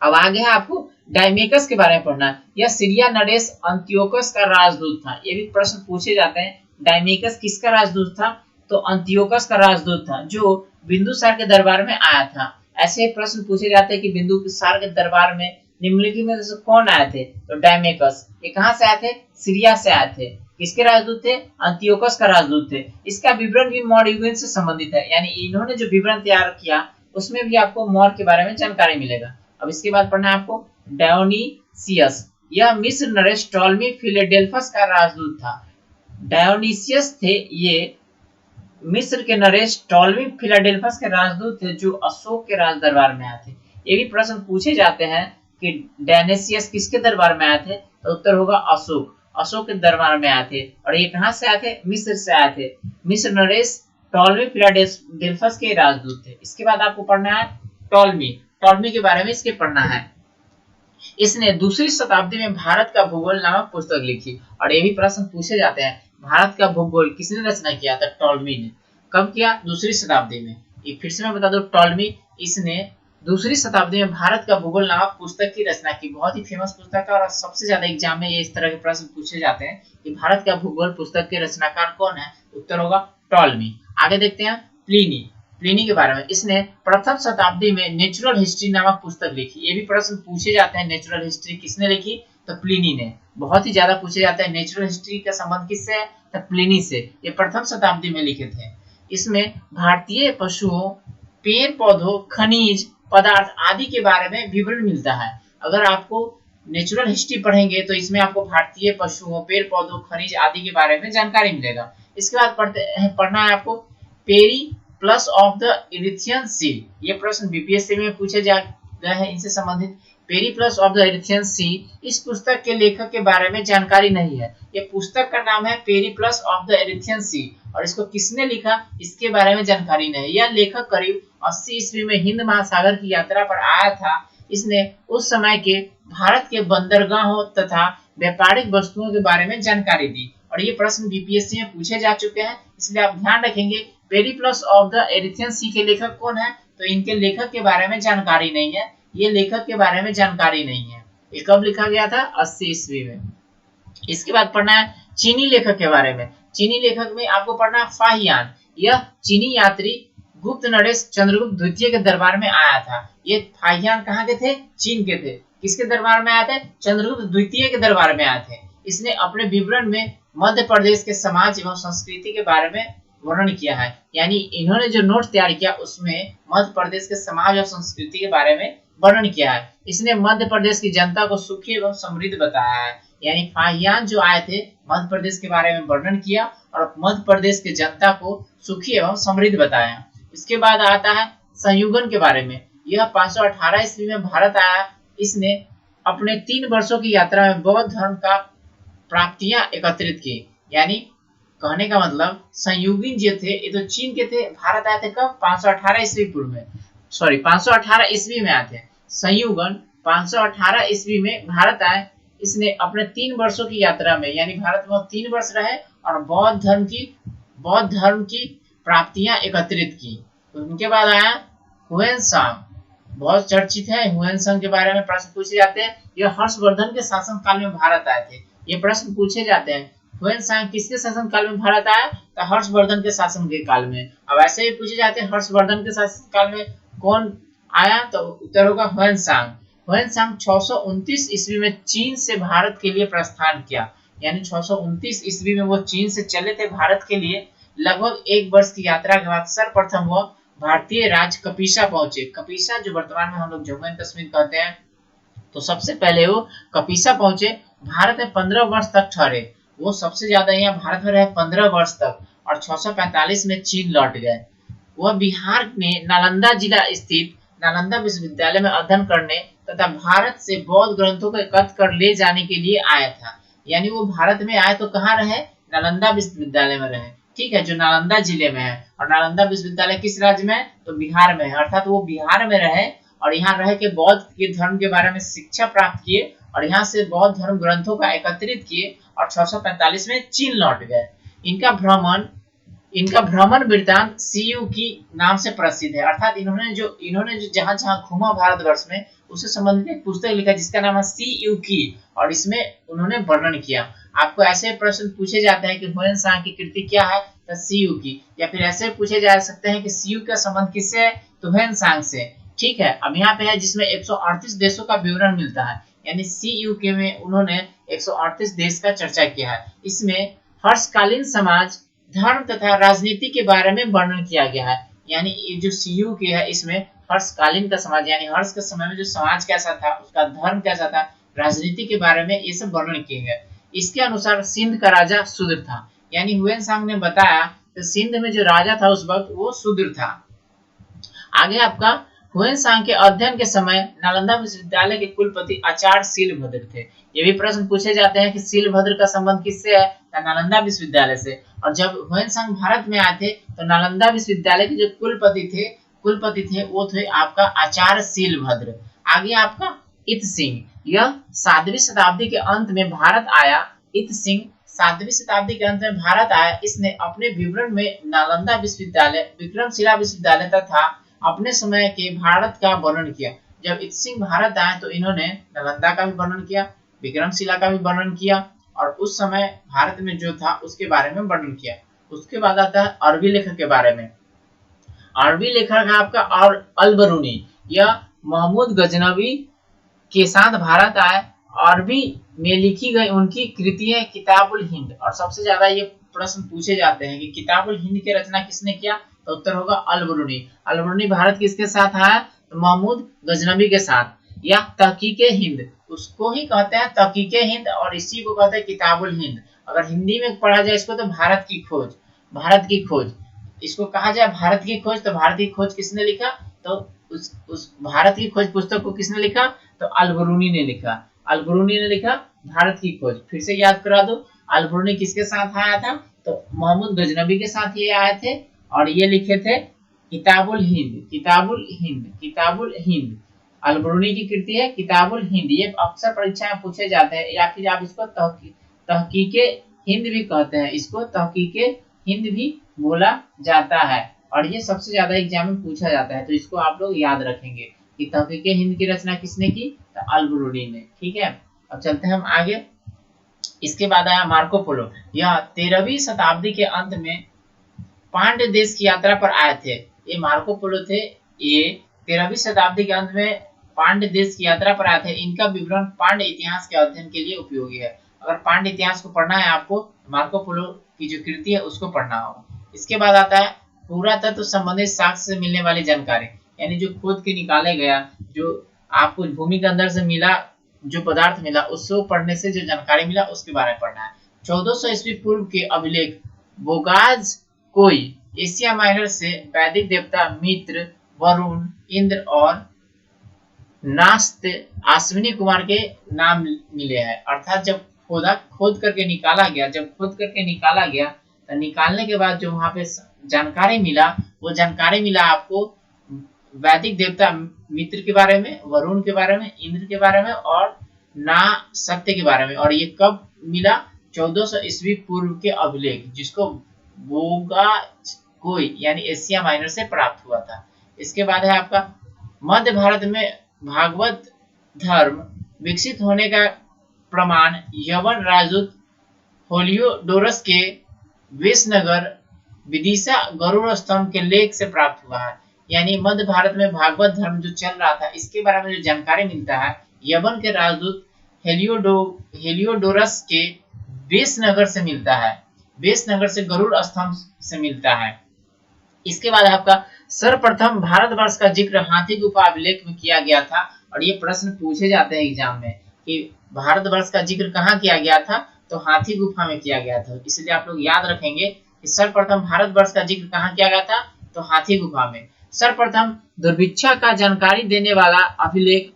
अब आगे है आपको डायमेकस के बारे में पढ़ना है। यह सीरिया नरेश अंत्योकस का राजदूत था। ये भी प्रश्न पूछे जाते हैं, डायमेकस किसका राजदूत था, तो अंत्योकस का राजदूत था जो बिंदुसार के दरबार में आया था। ऐसे प्रश्न पूछे जाते हैं कि बिंदुसार के दरबार में निम्नलिखित में से कौन आए थे, तो डायमेकस। ये कहां से आए थे, सीरिया से आए थे। किसके राजदूत थे, अंत्योकस का राजदूत थे। इसका विवरण भी मौर्य युग से संबंधित है, यानी इन्होंने जो विवरण तैयार किया उसमें भी आपको मौर्य के बारे में जानकारी मिलेगा। अब इसके बाद पढ़ना है आपको डायोनीसियस। यह मिस्र नरेश टॉलमी फिलाडेल्फस का राजदूत था। डायोनीसियस थे ये मिस्र के नरेश टॉलमी फिलाडेल्फस के राजदूत थे जो अशोक के राज दरबार में आए थे। ये भी प्रश्न पूछे जाते हैं कि डायोनीसियस किसके दरबार में आए थे, तो उत्तर होगा अशोक। अशोक के दरबार में आए थे। और ये कहां से आए थे, मिस्र से आए थे। मिस्र नरेश टॉलमी फिलाडेल्फस के राजदूत थे। इसके बाद आपको पढ़ना है टॉलमी। टॉलमी के बारे में इसके पढ़ना है। इसने दूसरी शताब्दी में भारत का भूगोल नामक पुस्तक लिखी। और ये भी प्रश्न पूछे जाते हैं, भारत का भूगोल किसने रचना किया था, टॉलमी ने। कब किया, दूसरी शताब्दी में। ये फिर से मैं बता दूं, टॉलमी इसने दूसरी शताब्दी में भारत का भूगोल नामक पुस्तक की रचना की। बहुत ही फेमस पुस्तक है और सबसे ज्यादा एग्जाम में ये इस तरह के प्रश्न पूछे जाते हैं कि भारत का भूगोल पुस्तक के रचनाकार कौन है, उत्तर होगा टॉलमी। आगे देखते हैं प्लिनी। प्लिनी के बारे में, इसने प्रथम शताब्दी में नेचुरल हिस्ट्री नामक पुस्तक लिखी। ये भी प्रश्न पूछे जाते हैं, नेचुरल हिस्ट्री किसने लिखी, तो प्लिनी ने। बहुत ही ज्यादा पूछे जाते हैं नेचुरल हिस्ट्री का संबंध किससे है, तो प्लिनी से। ये प्रथम शताब्दी में लिखे थे। इसमें भारतीय पशुओं, पेड़ पौधों, खनिज पदार्थ आदि के बारे में विवरण मिलता है। अगर आपको नेचुरल हिस्ट्री पढ़ेंगे तो इसमें आपको भारतीय पशुओं, पेड़ पौधों, खनिज आदि के बारे में जानकारी मिलेगा। इसके बाद पढ़ना है आपको पेरी प्लस ऑफ द इरिथियन सी। ये प्रश्न बीपीएससी में पूछे जा गए हैं इनसे संबंधित। पेरी प्लस ऑफ द इरिथियन सी, इस पुस्तक के लेखक के बारे में जानकारी नहीं है। ये पुस्तक का नाम है पेरी प्लस ऑफ द इरिथियन सी और इसको किसने लिखा इसके बारे में जानकारी नहीं। यह लेखक करीब 80 ईस्वी में हिंद महासागर की यात्रा पर आया था। इसने उस समय के भारत के बंदरगाहों तथा व्यापारिक वस्तुओं के बारे में जानकारी दी। और ये प्रश्न बीपीएससी में पूछे जा चुके हैं, इसलिए आप ध्यान रखेंगे पेरिप्लस ऑफ द एरिथियन सी के लेखक कौन है, तो इनके लेखक के बारे में जानकारी नहीं है। ये लेखक के बारे में जानकारी नहीं है। ये कब लिखा गया था, 80 ईस्वी में। इसके बाद पढ़ना है चीनी लेखक के बारे में। चीनी लेखक में आपको पढ़ना है फाहियान। यह चीनी यात्री गुप्त नरेश चंद्रगुप्त द्वितीय के दरबार में आया था। ये फाहियान कहाँ के थे, चीन के थे। किसके दरबार में आए थे, चंद्रगुप्त द्वितीय के दरबार में आए थे। इसने अपने विवरण में मध्य प्रदेश के समाज एवं संस्कृति के बारे में वर्णन किया है। यानी इन्होंने जो नोट तैयार किया उसमें मध्य प्रदेश के समाज और संस्कृति के बारे में वर्णन किया है। इसने मध्य प्रदेश की जनता को सुखी एवं समृद्ध बताया है। यानी फाहियान जो आए थे मध्य प्रदेश के बारे में वर्णन किया और मध्य प्रदेश के जनता को सुखी एवं समृद्ध बताया। इसके बाद आता है संयुगन के बारे में। यह 518 ईस्वी में भारत आया। इसने अपने 3 वर्षों की यात्रा में बौद्ध धर्म का प्राप्तियां एकत्रित की। यानी कहने का मतलब संयुगिन जो थे ये तो चीन के थे, भारत आए थे कब, 518 ईस्वी पूर्व में, सॉरी 518 ईस्वी में आए थे। संयुगन 518 ईस्वी में भारत आए। इसने अपने 3 वर्षों की यात्रा में, यानी भारत में 3 वर्ष रहे और बौद्ध धर्म की प्राप्तियां एकत्रित की। उनके बाद आया हुएनसांग, बहुत चर्चित है। हुएनसांग के बारे में प्रश्न पूछे जाते हैं। यह हर्षवर्धन के शासन काल में भारत आए थे। ये प्रश्न पूछे जाते हैं हुएनसांग किसके शासन काल में भारत आया, तो हर्षवर्धन के शासन के काल में। अब ऐसे ही पूछे जाते हैं हर्षवर्धन के शासन काल में कौन आया, तो उत्तर होगा हुएनसांग। हुएनसांग 629 ईस्वी में चीन से भारत के लिए प्रस्थान किया। यानी 629 ईस्वी में वो चीन से चले थे भारत के लिए। लगभग 1 वर्ष की यात्रा के बाद सर्वप्रथम वो भारतीय राज्य कपिसा पहुंचे। कपिसा जो वर्तमान में हम लोग जम्मू एंड कश्मीर कहते हैं, तो सबसे पहले वो कपिसा पहुंचे। भारत में 15 वर्ष तक ठहरे। वो सबसे ज्यादा यहाँ भारत में रहे 15 वर्ष तक और 645 में चीन लौट गए। वह बिहार में नालंदा जिला स्थित नालंदा विश्वविद्यालय में अध्ययन करने तथा भारत से बौद्ध ग्रंथों को एकत्र कर ले जाने के लिए आया था। यानी वो भारत में आए तो कहाँ रहे, नालंदा विश्वविद्यालय में रहे। ठीक है, जो नालंदा जिले में है। और नालंदा विश्वविद्यालय किस राज्य में है? तो बिहार में है। अर्थात वो बिहार में रहे और यहाँ रह के बौद्ध के धर्म के बारे में शिक्षा प्राप्त किए और यहाँ से बौद्ध धर्म ग्रंथों का एकत्रित किए और 645 में चीन लौट गए। इनका भ्रमण वृत्तांत सीयू की नाम से प्रसिद्ध है। अर्थात इन्होंने जो जहां जहां घूमा भारतवर्ष में उससे संबंधित एक पुस्तक लिखा जिसका नाम है सीयू की, और इसमें उन्होंने वर्णन किया। आपको ऐसे प्रश्न पूछे जाते हैं कि हुएन सांग की कृति क्या है? तो सीयू की। या फिर ऐसे पूछे जा सकते हैं कि सीयू का संबंध किससे है? तो हुएन सांग से। ठीक है, अब यहाँ पे है जिसमें 138 देशों का विवरण मिलता है, यानी सीयू के में उन्होंने 138 देश का चर्चा किया है। इसमें हर्षकालीन समाज, धर्म तथा राजनीति के बारे में वर्णन किया गया है। यानी ये जो सीयू के है इसमें हर्षकालीन का समाज, यानी हर्ष के समय में जो समाज कैसा था, उसका धर्म कैसा था, राजनीति के बारे में ये सब वर्णन किए गए। इसके अनुसार सिंध का राजा शूद्र था। यानी हुएन सांग ने बताया कि सिंध में जो राजा था उस वक्त वो शूद्र था। आगे आपका हुएन सांग के अध्ययन के समय नालंदा विश्वविद्यालय के कुलपति आचार्य शीलभद्र थे। ये भी प्रश्न पूछे जाते हैं कि शीलभद्र का संबंध किससे है? नालंदा विश्वविद्यालय से। और जब हुएन सांग भारत में आए थे तो नालंदा विश्वविद्यालय के जो कुलपति थे वो थे आपका आचार्य शीलभद्र। आगे आपका इत सिंह, यह 7वीं शताब्दी के अंत में भारत आया। इत सिंह 7वीं शताब्दी के अंत में भारत आया। इसने अपने विवरण में नालंदा विश्वविद्यालय, विक्रमशिला विश्वविद्यालय तथा अपने समय के भारत का वर्णन किया। जब इत सिंह भारत आए तो इन्होंने नालंदा का भी वर्णन किया, विक्रमशिला का भी वर्णन किया और उस समय भारत में जो था उसके बारे में वर्णन किया। उसके बाद आता है अरबी लेखक के बारे में। अरबी लेखक है आपका और अल-बरूनी, यह महमूद गजनवी के साथ भारत आए। अरबी में लिखी गई उनकी कृति है किताबुल हिंद। और सबसे ज्यादा ये प्रश्न पूछे जाते हैं कि किताबुल हिंद की रचना किसने किया? तो उत्तर होगा अल-बरूनी। अल-बरूनी भारत किसके साथ आया? तो महमूद गजनवी के साथ। या तहकीके हिंद, उसको ही कहते हैं तहकीके हिंद और इसी को कहते हैं किताबुल हिंद। अगर हिंदी में पढ़ा जाए इसको तो भारत की खोज इसको कहा जाए भारत की खोज। तो भारत की खोज किसने लिखा? तो उस भारत की खोज पुस्तक को किसने लिखा? तो अल-बरूनी ने लिखा। अल-बरूनी ने लिखा भारत की खोज। फिर से याद करा दो, अल-बरूनी किसके साथ आया था? तो महमूद गजनवी के साथ ये आए थे और ये लिखे थे किताबुल हिंद। अल-बरूनी की कृति है किताबुल हिंद। ये अक्सर परीक्षा में पूछे जाते हैं। या फिर आप इसको तहकीके हिंद भी कहते हैं, इसको तहकीके हिंद भी बोला जाता है और ये सबसे ज्यादा एग्जाम में पूछा जाता है। तो इसको आप लोग याद रखेंगे कि तहकीके हिंद की रचना किसने की? तो अल-बरूनी ने। ठीक है, अब चलते हैं हम आगे। इसके बाद आया मार्को पोलो। यह 13वीं शताब्दी के अंत में पांड्य देश की यात्रा पर आए थे। ये मार्को पोलो थे, ये 13वीं शताब्दी के अंत में पांड्य देश की यात्रा पर आए थे। इनका विवरण पांड्य इतिहास के अध्ययन के लिए उपयोगी है। अगर पांड्य इतिहास को पढ़ना है आपको, मार्को पोलो की जो कृति है उसको पढ़ना होगा। इसके बाद आता है पुरातत्व संबंधित साक्ष्य से मिलने वाली जानकारी, यानी जो खोद के निकाले गया, जो आपको भूमि के अंदर से मिला, जो पदार्थ मिला उसको पढ़ने से जो जानकारी मिला उसके बारे में पढ़ना है। 1400 ईस्वी पूर्व के अभिलेख बोगाज कोई एशिया माइनर से वैदिक देवता मित्र, वरुण, इंद्र और नास्त अश्विनी कुमार के नाम मिले हैं। अर्थात जब खोद करके निकाला गया तो निकालने के बाद जो वहां पे जानकारी मिला, वो जानकारी मिला आपको वैदिक देवता मित्र के बारे में, वरुण के बारे में, इंद्र के बारे में और ना सत्य के बारे में। और ये कब मिला? 1400 ईस्वी पूर्व के अभिलेख, जिसको बोगा कोई यानी एशिया माइनर से प्राप्त हुआ था। इसके बाद है आपका मध्य भारत में भागवत धर्म विकसित होने का प्रमाण यवन राजदूत हेलियोडोरस के वेशनगर विदिशा गरुड़ स्तंभ के लेख से प्राप्त हुआ है। यानी मध्य भारत में भागवत धर्म जो चल रहा था इसके बारे में जो जानकारी मिलता है यवन के राजदूत हेलियोडोरस के वेशनगर से मिलता है, वेशनगर से गरुड़ स्तंभ से मिलता है। इसके बाद आपका सर्वप्रथम भारतवर्ष का जिक्र हाथी गुफा अभिलेख में किया गया था। और ये प्रश्न पूछे जाते हैं एग्जाम में कि भारतवर्ष का जिक्र कहाँ किया गया था? तो हाथी गुफा में किया गया था। इसलिए आप लोग याद रखेंगे कि सर्वप्रथम भारतवर्ष का जिक्र कहाँ किया गया था? तो हाथी गुफा में। सर्वप्रथम दुर्भिक्षा का जानकारी देने वाला अभिलेख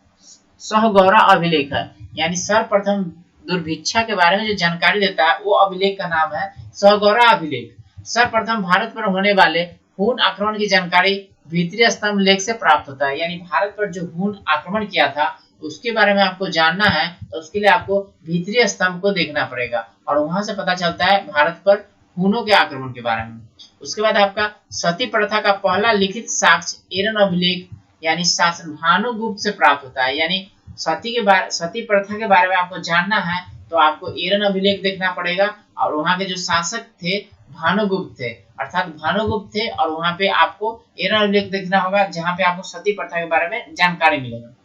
सहगौरा अभिलेख है। यानी सर्वप्रथम दुर्भिक्षा के बारे में जो जानकारी देता है वो अभिलेख का नाम है सहगौरा अभिलेख। सर्वप्रथम भारत पर होने वाले हून आक्रमण की जानकारी भीतरी स्तंभ लेख से प्राप्त होता है। यानी भारत पर जो हून आक्रमण किया था उसके बारे में आपको जानना है तो उसके लिए आपको भीतरी स्तंभ को देखना पड़ेगा और वहां से पता चलता है भारत पर हूनों के आक्रमण के बारे में। उसके बाद आपका सती प्रथा का पहला लिखित साक्ष्य एरन अभिलेख यानी शासन भानुगुप्त से प्राप्त होता है। यानी सती प्रथा के बारे में आपको जानना है तो आपको एरन अभिलेख देखना पड़ेगा और वहां के जो शासक थे भानुगुप्त थे, अर्थात भानुगुप्त थे और वहां पे आपको एरन अभिलेख देखना होगा जहां पे आपको सती प्रथा के बारे में जानकारी मिलेगा।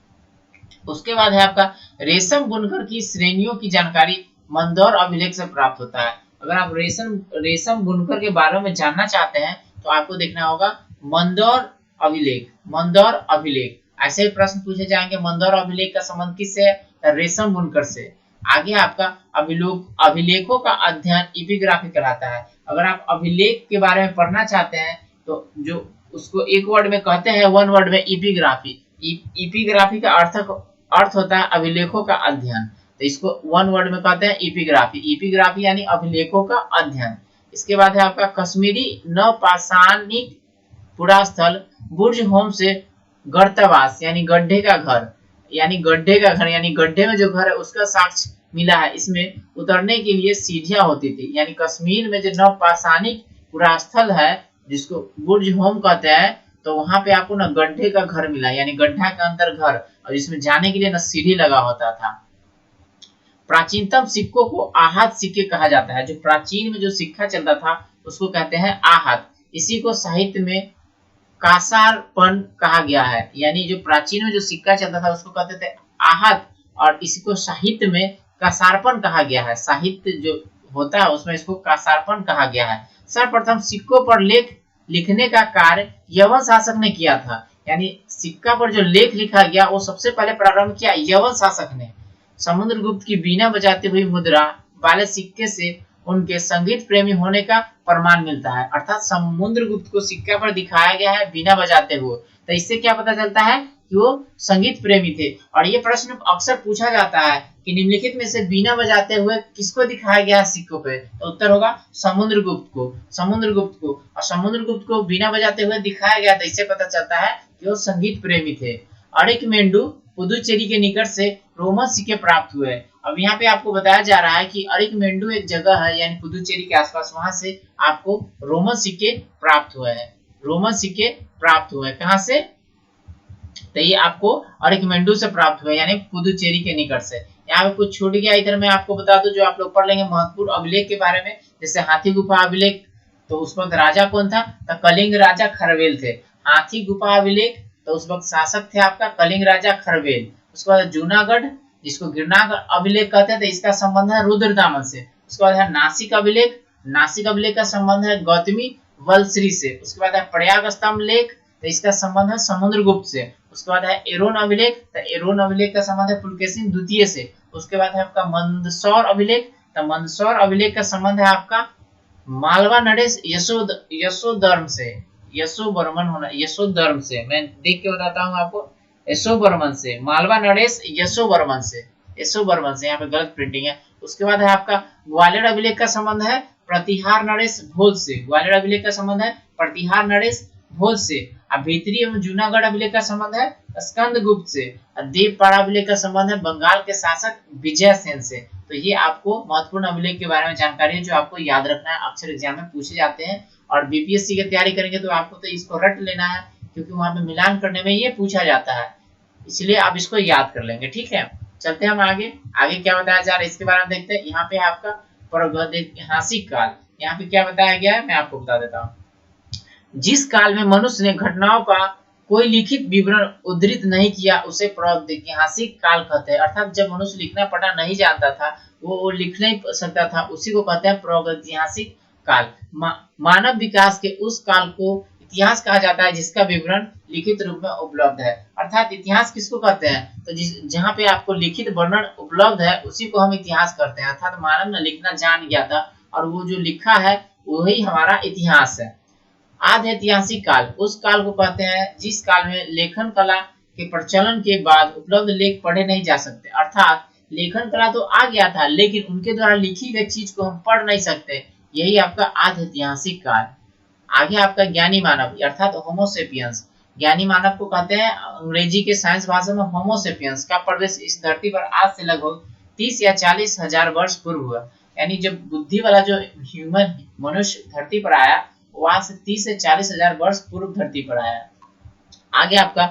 उसके बाद है आपका रेशम बुनकर की श्रेणियों की जानकारी मंदौर अभिलेख से प्राप्त होता है। अगर आप रेशम बुनकर के बारे में जानना चाहते हैं तो आपको देखना होगा मंदौर अभिलेख। मंदौर अभिलेख ऐसे ही प्रश्न पूछे जाएंगे। मंदौर अभिलेख का संबंध किससे है? रेशम बुनकर से। आगे आपका अभिलेखों का अध्ययन इपिग्राफी कहलाता है। अगर आप अभिलेख के बारे में पढ़ना चाहते हैं तो जो उसको एक वर्ड में कहते हैं, वन वर्ड में इपिग्राफी। इपिग्राफी का अर्थ होता है अभिलेखों का अध्ययन, तो इसको वन वर्ड में कहते हैं इपिग्राफी। इपिग्राफी यानी अभिलेखों का अध्ययन। इसके बाद है आपका कश्मीरी नवपाषाणिक पुरास्थल बुर्ज होम से गर्तावास यानी गड्ढे का घर यानी गड्ढे में जो घर है उसका साक्ष्य मिला है। इसमें उतरने के लिए सीढ़ियां होती थी। यानी कश्मीर में जो नवपाषाणिक पुरास्थल है जिसको बुर्ज होम कहते हैं तो वहां पे आपको ना गड्ढे का घर मिला, यानी गड्ढा के अंदर घर, और इसमें जाने के लिए ना सीढ़ी लगा होता था। प्राचीनतम सिक्कों को आहत सिक्के कहा जाता है। जो प्राचीन में जो सिक्का चलता था उसको कहते हैं आहत। इसी को साहित्य में कासारपन कहा गया है। यानी जो प्राचीन में जो सिक्का चलता था उसको कहते थे आहत और इसको साहित्य में कासारपन कहा गया है। साहित्य जो होता है उसमें इसको कासारपन कहा गया है। सर्वप्रथम सिक्कों पर लेख लिखने का कार्य यवन शासक ने किया था। यानी सिक्का पर जो लेख लिखा गया वो सबसे पहले प्रारंभ किया यवन शासक ने। समुद्रगुप्त की बीना बजाती हुई मुद्रा वाले सिक्के से उनके संगीत प्रेमी होने का प्रमाण मिलता है। अर्थात समुद्रगुप्त को सिक्का पर दिखाया गया है बीना बजाते हुए, तो इससे क्या पता चलता है कि वो संगीत प्रेमी थे। और ये प्रश्न अक्सर पूछा जाता है कि निम्नलिखित में से बीना बजाते हुए किसको दिखाया गया है सिक्कों पे, तो उत्तर होगा समुद्रगुप्त को। और समुद्रगुप्त को बीना बजाते हुए दिखाया गया, तो इससे पता चलता है कि वो संगीत प्रेमी थे। अरिकमेंडु पुदुचेरी के निकट से रोमन सिक्के प्राप्त हुए। अब यहाँ पे आपको बताया जा रहा है कि अरिकमेंडु एक जगह है यानी पुदुचेरी के आसपास, वहां से आपको रोमन सिक्के प्राप्त हुए हैं। रोमन सिक्के प्राप्त हुए कहां से? तो ये आपको अरिकमेंडु से प्राप्त हुए यानी पुदुचेरी के निकट से। यहाँ पे कुछ छूट गया, इधर मैं आपको बता दूं जो आप लोग पढ़ लेंगे महत्वपूर्ण अभिलेख के बारे में। जैसे हाथी गुफा अभिलेख, तो उस वक्त राजा कौन था? तो कलिंग राजा खरवेल थे। हाथी गुफा अभिलेख, तो उस वक्त शासक थे आपका कलिंग राजा खरवेल। उसके बाद जूनागढ़ जिसको गिरनागढ़ अभिलेख कहते हैं, तो इसका संबंध है रुद्रदामन से। उसके बाद है नासिक अभिलेख। नासिक अभिलेख का संबंध है गौतमी वलश्री से। उसके बाद है प्रयाग स्तंभ लेख, तो इसका संबंध है समुद्रगुप्त से। उसके बाद है एरोन अभिलेख, तो एरोन अभिलेख का संबंध है पुलकेशिन द्वितीय से। उसके बाद है आपका मंदसौर अभिलेख, तो मंदसौर अभिलेख का संबंध है आपका मालवा नरेश यशोधर्म से। यशोवर्मन होना, यशोधर्म से, मैं देख के बताता हूँ आपको, यशोवर्मन से। मालवा नरेश यशोवर्मन से, यशोवर्मन से, यहाँ पे गलत प्रिंटिंग है। उसके बाद है आपका ग्वालियर अभिलेख का संबंध है प्रतिहार नरेश भोज से। ग्वालियर अभिलेख का संबंध है प्रतिहार नरेश भोज से। भीतरी एवं जूनागढ़ अभिलेख का संबंध है स्कंदगुप्त से। देवपाड़ा अभिलेख का संबंध है बंगाल के शासक विजय सेन से। तो ये आपको महत्वपूर्ण अभिलेख के बारे में जानकारी है जो आपको याद रखना है, अक्सर एग्जाम में पूछे जाते हैं। और बीपीएससी की तैयारी करेंगे तो आपको तो इसको रट लेना है क्योंकि वहां पे मिलान करने में ये पूछा जाता है, इसलिए आप इसको याद कर लेंगे। ठीक है, चलते हैं हम आगे क्या बताया जा रहा है इसके बारे में देखते हैं। यहाँ पे आपका प्रागैतिहासिक काल, यहाँ पे क्या बताया गया है मैं आपको बता देता हूँ। जिस काल में मनुष्य ने घटनाओं का कोई लिखित विवरण उद्धृत नहीं किया उसे प्रागैतिहासिक काल कहते हैं। अर्थात जब मनुष्य लिखना पढ़ना नहीं जानता था, वो लिख नहीं सकता था, उसी को कहते हैं प्रागैतिहासिक काल। मानव विकास के उस काल को इतिहास कहा जाता है जिसका विवरण लिखित रूप में उपलब्ध है। अर्थात इतिहास किसको कहते हैं? तो जहाँ पे आपको लिखित वर्णन उपलब्ध है उसी को हम इतिहास करते हैं। अर्थात मानव ने लिखना जान गया था और वो जो लिखा है वही हमारा इतिहास है। आधि ऐतिहासिक काल उस काल को कहते हैं जिस काल में लेखन कला के प्रचलन के बाद उपलब्ध लेख पढ़े नहीं जा सकते। अर्थात लेखन कला तो आ गया था, लेकिन उनके द्वारा लिखी गई चीज को हम पढ़ नहीं सकते। यही आपका आधि ऐतिहासिक काल। आगे आपका ज्ञानी मानव अर्थात होमोसेपियंस। ज्ञानी मानव को कहते हैं अंग्रेजी के साइंस भाषा में होमोसेपियंस का प्रवेश इस धरती पर आज से लगभग 30 या 40 हजार वर्ष पूर्व हुआ। यानी जब बुद्धि वाला जो ह्यूमन मनुष्य धरती पर आया, वहां से 30 से 40 हजार वर्ष पूर्व धरती पर आया। आगे आपका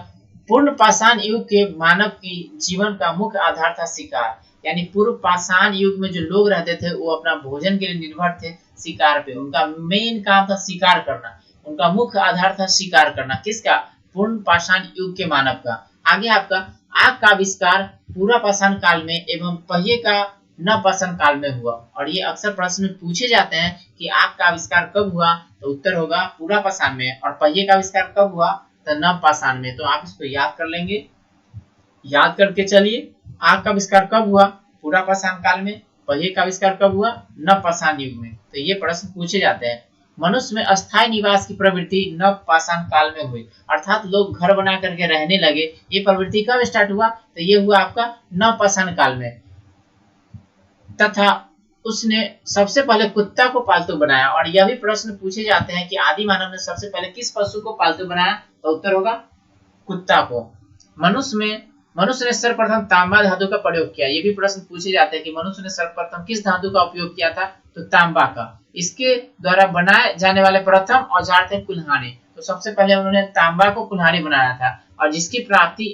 पूर्ण पाषाण युग के मानव की जीवन का मुख्य आधार था शिकार। यानी पूर्व पाषाण युग में जो लोग रहते थे वो अपना भोजन के लिए निर्भर थे शिकार पे। उनका मेन काम था शिकार करना, उनका मुख्य आधार था शिकार करना। किसका? पूर्ण पाषाण युग के मानव का। आगे आपका आग का आविष्कार पूरा पाषाण काल में एवं पहिए का नवपाषाण काल में हुआ। और ये अक्सर प्रश्न में पूछे जाते हैं कि आग का आविष्कार कब हुआ, तो उत्तर होगा पूरा पाषाण में। और पहिए का आविष्कार कब हुआ, तो नवपाषाण में। तो आप इसको याद कर लेंगे, याद करके चलिए। आग का आविष्कार कब हुआ? पूरा पाषाण काल में। पहिए का आविष्कार कब हुआ? नवपाषाण युग में। तो ये प्रश्न पूछे जाते हैं। मनुष्य में अस्थायी निवास की प्रवृत्ति नवपाषाण काल में हुई, अर्थात लोग घर बना करके रहने लगे। ये प्रवृत्ति कब स्टार्ट हुआ? तो ये हुआ आपका नवपाषाण काल में। तथा उसने सबसे पहले कुत्ता को पालतू बनाया। और यह भी प्रश्न पूछे जाते हैं कि आदि मानव ने सबसे पहले किस पशु को पालतू बनाया, तो उत्तर होगा कुत्ता को। मनुष्य ने सर्वप्रथम तांबा धातु का प्रयोग किया। ये भी प्रश्न पूछे जाते हैं कि मनुष्य ने सर्वप्रथम किस धातु का उपयोग किया था, तो तांबा का। इसके द्वारा बनाए जाने वाले प्रथम औजार थे कुल्हाड़ी। तो सबसे पहले उन्होंने तांबा को कुल्हाड़ी बनाया था, और जिसकी प्राप्ति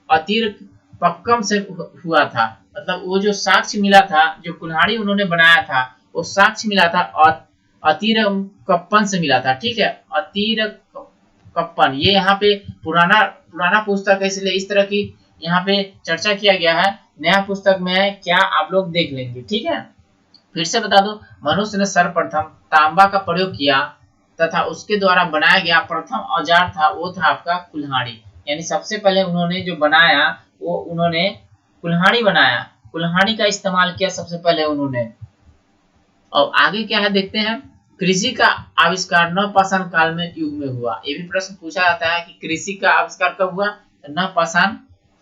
अतिरक पक्कम से हुआ था। मतलब वो जो साक्ष्य मिला था, जो कुल्हाड़ी उन्होंने बनाया था, वो साक्ष्य मिला था अतिरम कप्पन से मिला था। ठीक है, अतिरक कप्पन। ये यहाँ पे पुराना पुस्तक है, इसलिए इस तरह की यहाँ पे चर्चा किया गया है। नया पुस्तक में है क्या, आप लोग देख लेंगे। ठीक है, फिर से बता दो, मनुष्य ने सर्वप्रथम तांबा का प्रयोग किया तथा उसके द्वारा बनाया गया प्रथम औजार था, वो था आपका कुल्हाड़ी। यानी सबसे पहले उन्होंने जो बनाया, वो उन्होंने कुल्हाड़ी बनाया। कुल्हाड़ी का इस्तेमाल किया सबसे पहले उन्होंने। और आगे क्या है देखते हैं। कृषि का आविष्कार नवपाषाण काल में युग में हुआ। ये भी प्रश्न पूछा जाता है कि कृषि का आविष्कार कब हुआ, तो नवपाषाण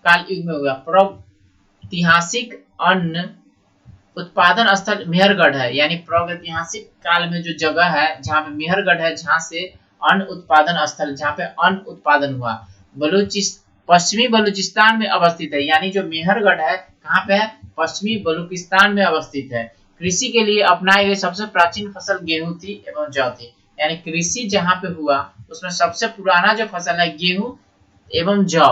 काल युग में हुआ। प्रागैतिहासिक अन्न उत्पादन स्थल मेहरगढ़ है। यानी प्रागैतिहासिक काल में जो जगह है जहाँ पे मेहरगढ़ है, जहाँ से अन्न उत्पादन स्थल, जहाँ पे अन्न उत्पादन हुआ, पश्चिमी बलूचिस्तान में अवस्थित है। यानी जो मेहरगढ़ है कहाँ पे है, पश्चिमी बलूचिस्तान में अवस्थित है। कृषि के लिए अपनाई गई सबसे प्राचीन फसल गेहूं थी एवं जौ थी। यानी कृषि जहाँ पे हुआ उसमें सबसे पुराना जो फसल है गेहूं एवं जौ।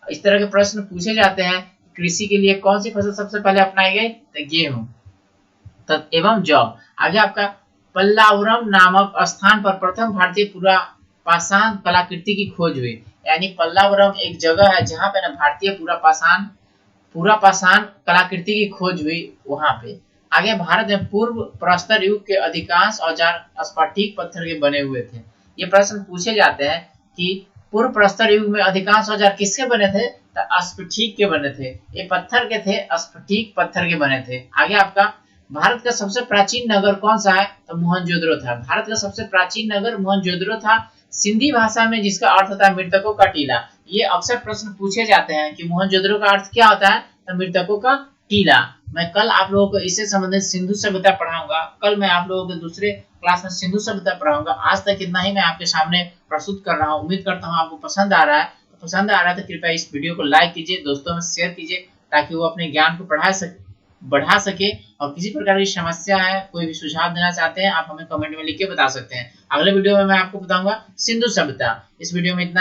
इस तरह के प्रश्न पूछे जाते हैं, कृषि के लिए कौन सी फसल सबसे पहले अपनाई गई, तो गेहूं एवं जौ। आगे आपका पल्लावरम नामक स्थान पर प्रथम भारतीय पूरा पाषाण कलाकृति की खोज हुई। यानी पल्लावरम एक जगह है जहाँ पे ना भारतीय पूरा पाषाण कलाकृति की खोज हुई वहां पे। आगे भारत में पूर्व प्रस्तर युग के अधिकांश औजार स्फटिक पत्थर के बने हुए थे। ये प्रश्न पूछे जाते हैं कि पूर्व प्रस्तर युग में अधिकांश औजार किसके बने थे, तो स्फटिक के बने थे। ये पत्थर के थे, स्फटिक पत्थर के बने थे। आगे आपका भारत का सबसे प्राचीन नगर कौन सा है, तो मोहनजोदड़ो था। भारत का सबसे प्राचीन नगर मोहनजोदड़ो था, सिंधी भाषा में जिसका अर्थ होता है मृतकों का टीला। ये अक्सर प्रश्न पूछे जाते हैं कि मोहनजोदड़ो का अर्थ क्या होता है, तो मृतकों का टीला। मैं कल आप लोगों को इससे संबंधित सिंधु सभ्यता पढ़ाऊंगा। कल मैं आप लोगों को दूसरे क्लास में सिंधु सभ्यता पढ़ाऊंगा। आज तक इतना ही मैं आपके सामने प्रस्तुत कर रहा हूँ। उम्मीद करता हूँ आपको पसंद आ रहा है। तो पसंद आ रहा है तो कृपया इस वीडियो को लाइक कीजिए, दोस्तों में शेयर कीजिए, ताकि वो अपने ज्ञान को बढ़ा सके। और किसी प्रकार की समस्या है, कोई भी सुझाव देना चाहते हैं, आप हमें कमेंट में लिख के बता सकते हैं। अगले वीडियो में मैं आपको बताऊंगा सिंधु सभ्यता। इस वीडियो में इतना